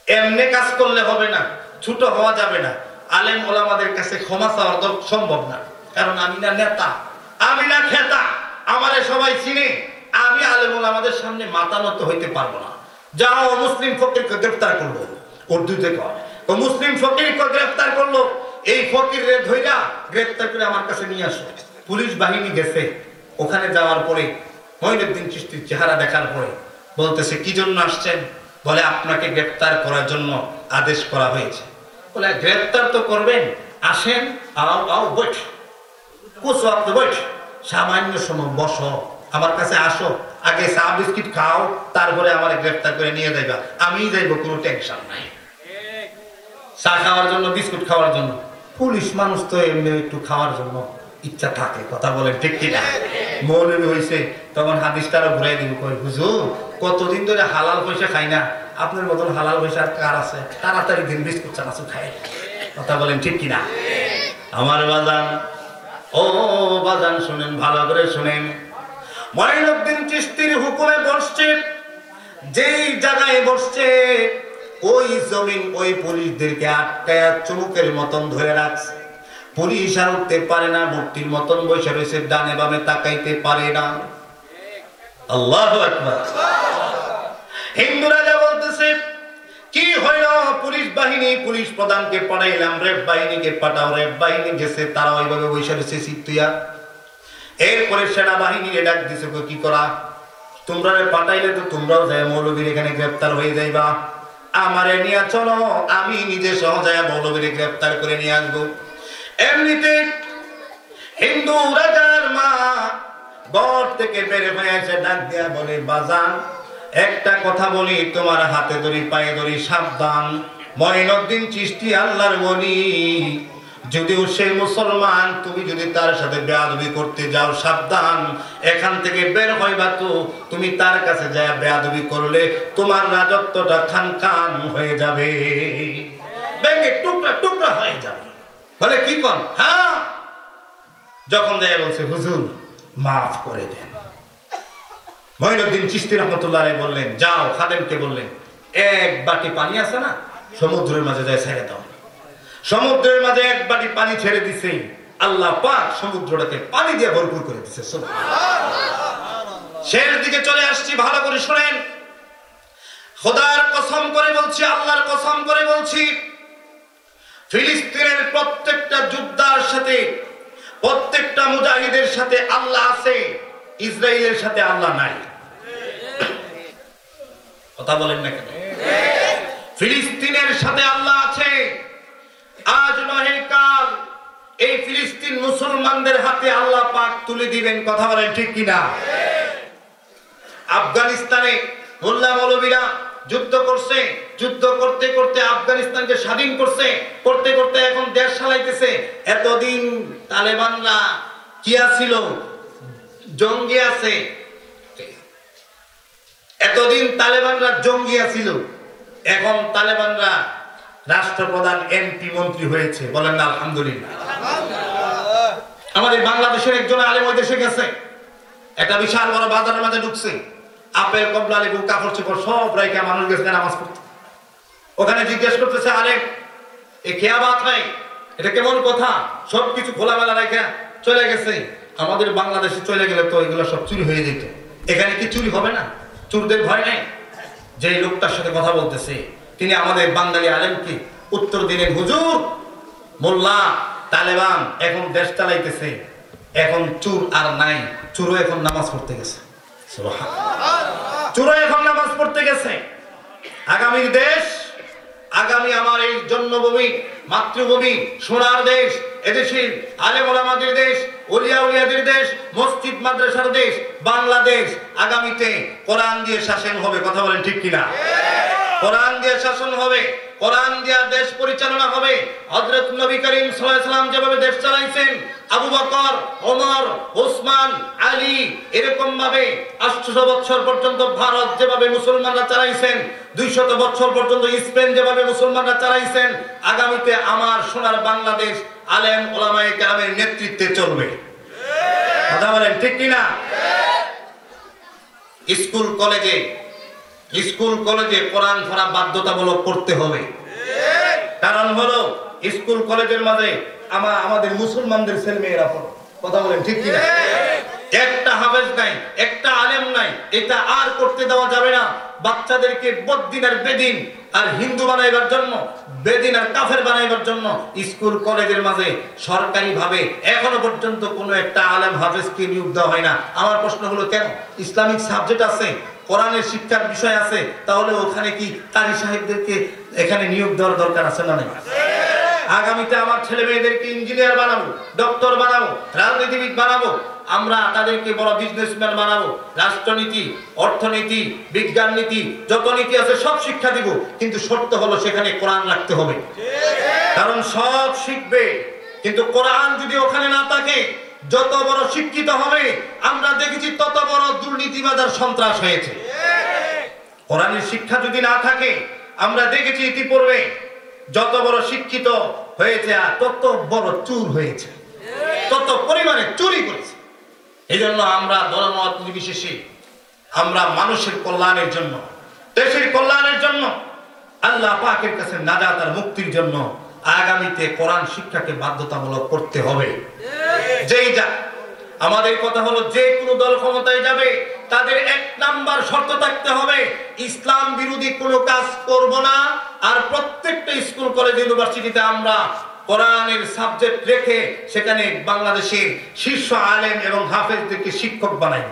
এমনি কাজ করলে হবে না, ছোট হওয়া যাবে না। আলেম ওলামাদের কাছে ক্ষমা চাওয়ার তো সম্ভব না, কারণ আমি না নেতা, আমি না খেতা, আমারে সবাই চিনে, আমি আলেমুল আমাদের সামনে মাথা নত হইতে পারবো না। যাও মুসলিম ফকিরকে গ্রেফতার করলো, উর্দুতে কয় তো মুসলিম ফকিরকে গ্রেফতার করলো, এই ফকিরের ধইরা গ্রেফতার করে আমার কাছে নিয়ে আসো। পুলিশ বাহিনী গেছে, ওখানে যাওয়ার পরে মঈনুদ্দিন চিশতির চেহারা দেখার পরে বলতেছে কি জন্য আসছেন? বলে আপনাকে গ্রেফতার করার জন্য আদেশ করা হয়েছে। বলে গ্রেফতার তো করবেন, আসেন, আও আও বৈঠ, কুছ ওয়াক্ত বৈঠ, সামান্য সময় বসো, আমার কাছে আসো, আগে চা বিস্কিট খাও, তারপরে আমার গ্রেফতার করে নিয়ে যাইবা, আমি যাইব, কোনো টেনশন নাই। চা খাওয়ার জন্য, বিস্কুট খাওয়ার জন্য, পুলিশ মানুষ তো এমনি একটু খাওয়ার জন্য ইচ্ছা থাকে, কথা বলেন ঠিক কিনা? মৌলবী হয়েছে তখন হাদিসটারও ঘুরাই দিব, কই হুজুর কতদিন ধরে হালাল পয়সা খাই না, আপনার মতন হালাল পয়সা কার আছে, তাড়াতাড়ি দিন বিস্কুট চানাচুর খায়, কথা বলেন ঠিক কিনা? আমার বাজান, ও বাজান শুনেন, ভালো করে শুনেন, মঈনুদ্দিন চিশতির হুকুমে বসছে, যেই জায়গায় বসছে ওই জমিন ওই পুলিশদেরকে আটকায়া চুমুকের মতন ধরে রাখছে। পুলিশ আর উঠতে পারে না, মূর্তির মতন বসে রয়েছে, ডানে বামে তাকাইতে পারে না। আল্লাহু আকবার। হিন্দু রাজা বলতেছে কি হইল, পুলিশ বাহিনী, পুলিশ প্রধানকে পাঠাইলাম, রেপ বাহিনীকে পাঠাও, রেপ বাহিনী গেছে, তারা ওইভাবে বসে রয়েছে সিটুয়া। এরপরে সেনাবাহিনীর ডাক দিছে, কি করা, তোমরা পাঠাইলে তো তোমরাও যায় মৌলবীর এখানে গ্রেফতার হয়ে যাইবা, আমারে নিয়ে চলো, আমি নিজে সহ যায় মৌলবীর গ্রেফতার করে নিয়ে আসবো। এমনিতে হিন্দু রাজার মা ঘর থেকে বের হয়ে এসে ডাক দিয়া বলে, বাজান একটা কথা বলি, তোমার হাতে ধরি পায়ে ধরি, সাবধান, মঈনুদ্দিন চিশতি আল্লাহর ওলি, যদিও সে মুসলমান, তুমি যদি তার সাথে বেয়াদবি করতে যাও সাবধান, এখান থেকে বের হইবা তো তুমি তার কাছে যায় বেয়াদবি করলে তোমার রাজত্বটা খান খান হয়ে যাবে, ভেঙে টুকরা টুকরা হয়ে যাবে। বলে কি কোন? হ্যাঁ। যখন যায় বলছে হুজুর মাফ করে দেন। মঈনুদ্দিন চিশতি রহমাতুল্লাহ আলাইহি বললেন, যাও খাদেমকে বললেন এক বাটি পানি আছে না, সমুদ্রের মাঝে যায় ছেড়ে দাও। সমুদ্রের মাঝে এক বাটি পানি ছেড়ে দিছে, আল্লাহ পাক সমুদ্রটাকে পানি দিয়ে ভরপুর করে দিছে। শেষ দিকে চলে আসছি, ভালো করে শুনেন, খোদার কসম করে বলছি, আল্লাহর কসম করে বলছি, ফিলিস্তিনের প্রত্যেকটা যোদ্ধার সাথে, প্রত্যেকটা মুজাহিদের সাথে আল্লাহ আছে, ইসরায়েলের সাথে আল্লাহ নাই। কথা বলেন না কেন? ফিলিস্তিনের সাথে আল্লাহ আছে, আজ নহে কাল এই ফিলিস্তিন মুসলমানদের হাতে আল্লাহ পাক তুলে দিবেন, কথা বলেন ঠিক কিনা? আফগানিস্তানে মোল্লা মৌলবীরা যুদ্ধ করছে, যুদ্ধ করতে করতে আফগানিস্তানকে স্বাধীন করছে, করতে করতে এখন দেশ চালাইতেছে। এতদিন তালেবানরা কি ছিল, জঙ্গি আছে, এতদিন তালেবানরা জঙ্গি ছিল, এখন তালেবানরা রাষ্ট্রপ্রধান, এমপি, মন্ত্রী হয়েছে, বলেন না আলহামদুলিল্লাহ। আমাদের বাংলাদেশের একজন আলেম ওই দেশে গেছে, একটা বিশাল বড় বাজারের মাঝে ঢুকছে, আপেল কমলা লেবু কাপড় চোপড় সব রাইখা মানুষ গেছে নামাজ পড়তে। ওখানে জিজ্ঞেস করতেছে, আলেম এ কেয়া বাত হয়, এটা কেমন কথা, সবকিছু খোলামেলা রাইখা চলে গেছে। আমাদের বাংলাদেশে চলে গেলে তো এগুলো সব চুরি হয়ে যেত, এখানে কি চুরি হবে না? চোরদের ভয় নেই। যে লোকটার সাথে কথা বলতেছে তিনি আমাদের বাঙালি আলেমকে উত্তর দিলেন, হুজুর মোল্লা তালেবান এখন দেশ চালাইতেছে, এখন চোর আর নাই, চোরও এখন নামাজ পড়তে গেছে, চোরও এখন নামাজ পড়তে গেছে। আগামী দেশ, আগামী আমার এই জন্মভূমি, মাতৃভূমি, সোনার দেশ, এদেশের আলেম ওলামাদের দেশ, ওলিয়া উলিয়াদের দেশ, মসজিদ মাদ্রাসার দেশ বাংলাদেশ, আগামীতে কোরআন দিয়ে শাসন হবে, কথা বলেন ঠিক কিনা? কোরআন দিয়ে শাসন হবে, কোরআন দিয়ে দেশ পরিচালনা হবে। হযরত নবী করিম সাল্লাল্লাহু আলাইহি ওয়াসাল্লাম যেভাবে দেশ চালাইছেন, আবু বকর, ওমর, ওসমান, আলী, এরকম ভাবে 800 বছর পর্যন্ত ভারত যেভাবে মুসলমানরা চালাইছেন, 200 বছর পর্যন্ত স্পেন যেভাবে মুসলমানরা চালাইছেন, আগামীতে আমার সোনার বাংলাদেশ আলেম ওলামায়ে কেরামের নেতৃত্বে চলবে, কথা বলেন ঠিক কিনা? স্কুল কলেজে কোরআন পড়া বাধ্যতামূলক করতে হবে। কারণ হলো স্কুল কলেজের মাঝে আমাদের মুসলমানদের ছেলেমেয়েরা পড়ে, কথা বলেন ঠিক কিনা? একটা হাফেজ নাই, একটা আলেম নাই, এটা আর করতে দেওয়া যাবে না। বাচ্চাদেরকে বদ্দিন আর বেদিন আর হিন্দু বানাইবার জন্য, বেদিন আর কাফের বানাইবার জন্য স্কুল কলেজের মাঝে সরকারি ভাবে এখনো পর্যন্ত কোনো একটা আলেম হাফেজকে নিয়োগ দেওয়া হয় না। আমার প্রশ্ন হলো, কেন? ইসলামিক সাবজেক্ট আছে, কোরআনের শিক্ষার বিষয় আছে, তাহলে ওখানে কি কারি সাহেবদেরকে এখানে নিয়োগ দেওয়ার দরকার আছে না নাই? আগামীতে আমার ছেলে মেয়েদেরকে ইঞ্জিনিয়ার বানাবো, ডক্টর বানাবো, রাজনীতিবিদ বানাবো, আমরা তাদেরকে বড় বিজনেসম্যান বানাবো, রাষ্ট্রনীতি, অর্থনীতি, বিজ্ঞান নীতি, যত নীতি আছে সব শিক্ষা দিব, কিন্তু শর্ত হলো সেখানে কোরআন রাখতে হবে। কারণ সব শিখবে, কিন্তু কোরআন যদি ওখানে না থাকে, যত বড় শিক্ষিত হবে, আমরা দেখেছি তত বড় দুর্নীতিবাদ আর সন্ত্রাস হয়েছে। কোরআনের শিক্ষা যদি না থাকে, আমরা দেখেছি ইতিপূর্বে যত বড় শিক্ষিত হয়েছে আর তত বড় চুর হয়েছে, তত পরিমাণে চুরি করেছে। এই জন্য আমরা দলমত নির্বিশেষে আমরা মানুষের কল্যাণের জন্য, দেশের কল্যাণের জন্য, আল্লাহ পাকের কাছে নাজাত আর মুক্তির জন্য আগামীতে কোরআন শিক্ষাকে বাধ্যতামূলক করতে হবে। যেই যা আমাদের কথা হলো, যে কোনো দল ক্ষমতায় যাবে তাদের এক নাম্বার শর্ত থাকতে হবে, ইসলাম বিরোধী কোনো কাজ করব না। আর প্রত্যেকটা স্কুল কলেজ ইউনিভার্সিটিতে আমরা কোরআনের সাবজেক্ট রেখে সেখানে বাংলাদেশের শীর্ষ আলেম এবং হাফেজদেরকে শিক্ষক বানাই।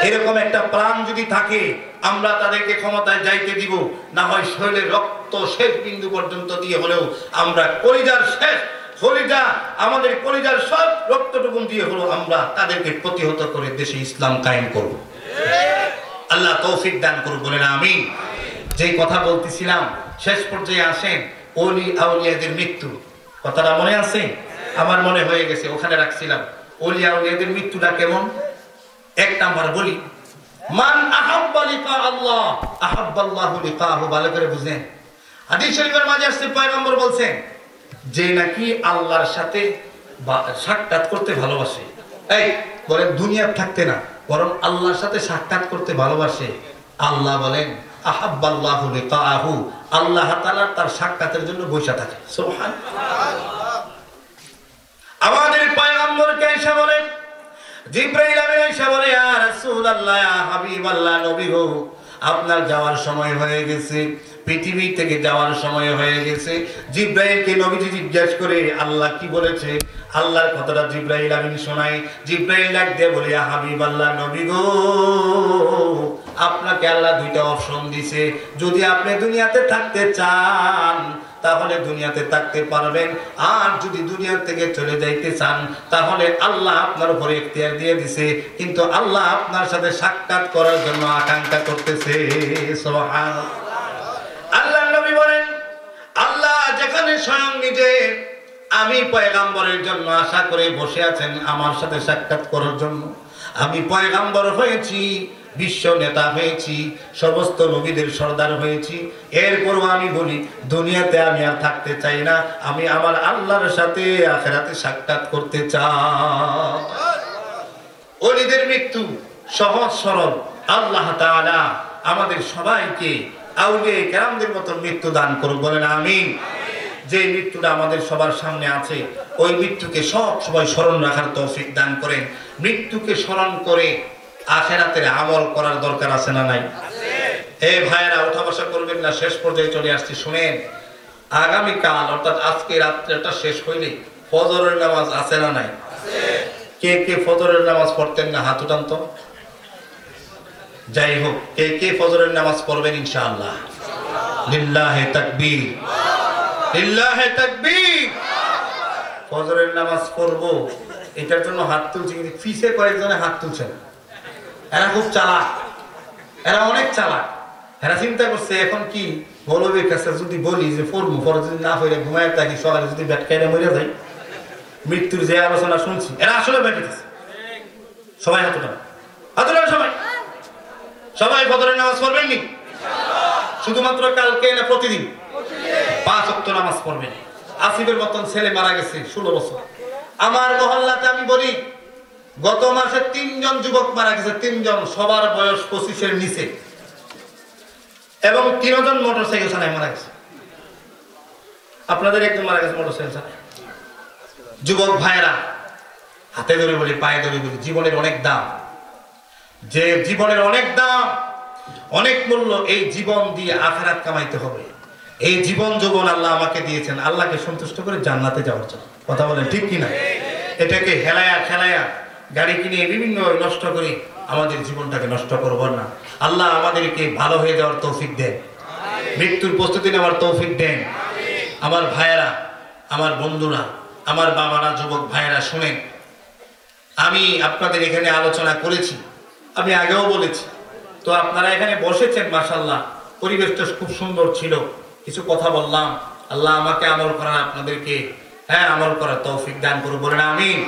এরকম একটা প্ল্যান যদি থাকে, আমরা তাদেরকে ক্ষমতায় যাইতে দিব। না হয় শরীরের রক্ত শেষ বিন্দু পর্যন্ত দিয়ে হলেও আমরা কলিজার শেষ কলিজা, আমাদের কলিজার সব রক্তটুকুন দিয়ে হলো আমরা তাদেরকে প্রতিহত করে দেশে ইসলাম কায়েম করব। আল্লাহ তৌফিক দান করুন, বলেন আমিন। যেই কথা বলতেছিলাম, শেষ পর্যায়ে আসেন ওলি আউলিয়াদের মৃত্যু। কথাটা মনে আছে? আমার মনে হয়ে গেছে, ওখানে রাখছিলাম। ওলি আউলিয়াদের মৃত্যুটা কেমন? এক নাম্বার বলি, মান আহাব্বা লিকা আল্লাহ আহাব্বাল্লাহু লিকাহু। ভালো করে বুঝেন, হাদিস শরীফের মাঝে আসছে, পয়গম্বর বলছেন যে নাকি আল্লাহর সাথে সাক্ষাৎ করতে ভালোবাসে, এই বলেন দুনিয়ার থাকতে না, বরং আল্লাহর সাথে সাক্ষাৎ করতে ভালোবাসে, আল্লাহ বলেন আহাব্বাল্লাহু লিকাহু, আল্লাহ তাআলা তার সাক্ষাতের জন্য বসে থাকে। সুবহানাল্লাহ। আমাদের পয়গম্বরকে এসে বলেন, জিবরাইল আমিন এসে বলে, ইয়া রাসূলুল্লাহ, ইয়া হাবিবাল্লাহ, নবী গো, আপনার যাওয়ার সময় হয়ে গেছে, পৃথিবী থেকে যাওয়ার সময় হয়ে গেছে। জিবরাইলকে নবীজি জিজ্ঞেস করে আল্লাহ কি বলেছে, আল্লাহর কথাটা জিবরাইল আমিন শোনায়। জিবরাইল ডাক দিয়ে বলে, ইয়া হাবিবাল্লাহ, নবী গো, আপনাকে আল্লাহ দুইটা অপশন দিছে, যদি আপনি দুনিয়াতে থাকতে চান তাহলে দুনিয়াতে থাকতে পারবেন, আর যদি দুনিয়া থেকে চলে যাইতে চান তাহলে আল্লাহ আপনার উপরে ইখতিয়ার দিয়ে দিছে, কিন্তু আল্লাহ আপনার সাথে সাক্ষাৎ করার জন্য আকাঙ্ক্ষা করতেছে। সুবহানাল্লাহ। আল্লাহর নবী বলেন, আল্লাহ যেখানে স্বয়ং নিজে আমি পয়গম্বরের জন্য আশা করে বসে আছেন আমার সাথে সাক্ষাৎ করার জন্য, আমি পয়গম্বর হয়েছি, বিশ্ব নেতা হয়েছি, সমস্ত নবীদের সর্দার হয়েছি, এরপরও আমি বলি দুনিয়াতে আমি আর থাকতে চাই না, আমি আমার আল্লাহর সাথে আখিরাতে সাক্ষাৎ করতে চাই। ওলিদের মৃত্যু সহজ সরল। আল্লাহ তাআলা আমাদের সবাইকে আউলিয়া কেরামদের মতো মৃত্যু দান করুন, বলেন আমিন। যে মৃত্যুটা আমাদের সবার সামনে আছে, ওই মৃত্যুকে সব সময় স্মরণ রাখার তৌফিক দান করেন। মৃত্যুকে স্মরণ করে আখিরাতের আমল করার দরকার আছে না নাই? এই ভাইয়েরা ওঠা বসা করবেন না, শেষ পর্যায়ে চলে আসছি। শুনেন, আগামীকাল অর্থাৎ আজকে রাত্রেটা শেষ হইলে ফজরের নামাজ আছে না নাই? কে কে ফজরের নামাজ পড়তেন না হাত উঠান তো। যাই হোক, কে কে ফজরের নামাজ পড়বেন ইনশাআল্লাহ? লিল্লাহি তাকবীর, লিল্লাহি তাকবীর। ফজরের নামাজ পড়ব এটার জন্য হাত তুলছি, কিন্তু পিছে কয়েকজনে হাত তুলছে না। এরা খুব চালাক, এরা অনেক চালাক। এরা চিন্তা করছে এখন কি মৌলবীর কাছে যদি বলি যে পড়বো, পরে যদি না পড়ে ঘুমায় থাকি, সকালে যদি ব্যাট খাইলে মরে যাই, মৃত্যুর যে আলোচনা শুনছি, এরা আসলে ব্যাটিতেছে। সবাই হাত উঠান, হাত উঠান সবাই। সবাই ফজরের নামাজ পড়বেন নি? শুধুমাত্র কালকে না প্রতিদিন 5 ওয়াক্ত নামাজ পড়বেন। আসিফের মতন ছেলে মারা গেছে 16 বছর। আমার মহল্লাতে আমি বলি গত মাসে 3 জন যুবক মারা গেছে, 3 জন, সবার বয়স 25-এর নিচে, এবং 3 জন মোটরসাইকেল চালায় মারা গেছে। আপনাদের একজন মারা গেছে মোটরসাইকেল চালায়। যুবক ভাইরা, হাতে ধরে বলি, পায়ে ধরে বলি, জীবনের অনেক দাম, যে জীবনের অনেক দাম, অনেক মূল্য। এই জীবন দিয়ে আখিরাত কামাইতে হবে। এই জীবন যৌবন আল্লাহ আমাকে দিয়েছেন আল্লাহকে সন্তুষ্ট করে জান্নাতে যাওয়ার জন্য। কথা বলেন ঠিক কিনা? এটাকে হেলায়া খেলায়া গাড়ি কিনে বিভিন্ন নষ্ট করে আমাদের জীবনটাকে নষ্ট করব না। আল্লাহ আমাদেরকে ভালো হয়ে যাওয়ার তৌফিক দেন, মৃত্যুর প্রস্তুতি নেওয়ার তৌফিক দেন। আমার ভাইয়েরা, আমার বন্ধুরা, আমার বাবারা, যুবক ভাইয়েরা, শুনেন, আমি আপনাদের এখানে আলোচনা করেছি, আমি আগেও বলেছি। তো আপনারা এখানে বসেছেন, মাশাআল্লাহ, পরিবেশটা খুব সুন্দর ছিল, কিছু কথা বললাম। আল্লাহ আমাকে আমল করার, আপনাদেরকে আমল করার তৌফিক দান করুন, বলেন আমিন।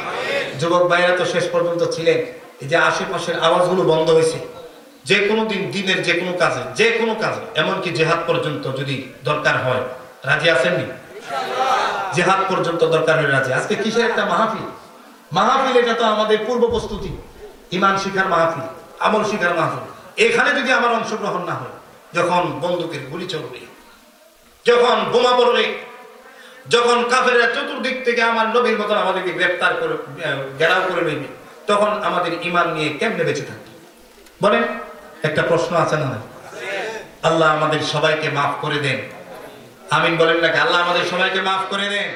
যুবক ভাইয়েরা তো শেষ পর্যন্ত ছিলেন। এই যে আশেপাশের আওয়াজগুলো বন্ধ হয়েছে, যে কোনো দিন, দিনের যে কোনো কাজে, এমনকি জেহাদ পর্যন্ত যদি দরকার হয়, রাজি আছেননি? জেহাদ পর্যন্ত দরকার হলে রাজি। আজকে কিসের একটা মাহফিল? মাহফিল এটা তো আমাদের পূর্ব প্রস্তুতি, ইমান শিখার মাহফিল, আমল শিখার মাহফিল। এখানে যদি আমার অংশগ্রহণ না হয়, যখন বন্দুকের গুলি চলবে, যখন বোমা পড়বে, যখন কাফেররা চতুর্দিক থেকে আমার নবীর মতন আমাদেরকে গ্রেফতার করে ঘেরাও করে নেবে, তখন আমাদের ইমান নিয়ে কেমনে বেঁচে থাকবে? বলেন, একটা প্রশ্ন আছে না? আল্লাহ আমাদের সবাইকে মাফ করে দেন, আমিন বলেন নাকি? আল্লাহ আমাদের সবাইকে মাফ করে দেন।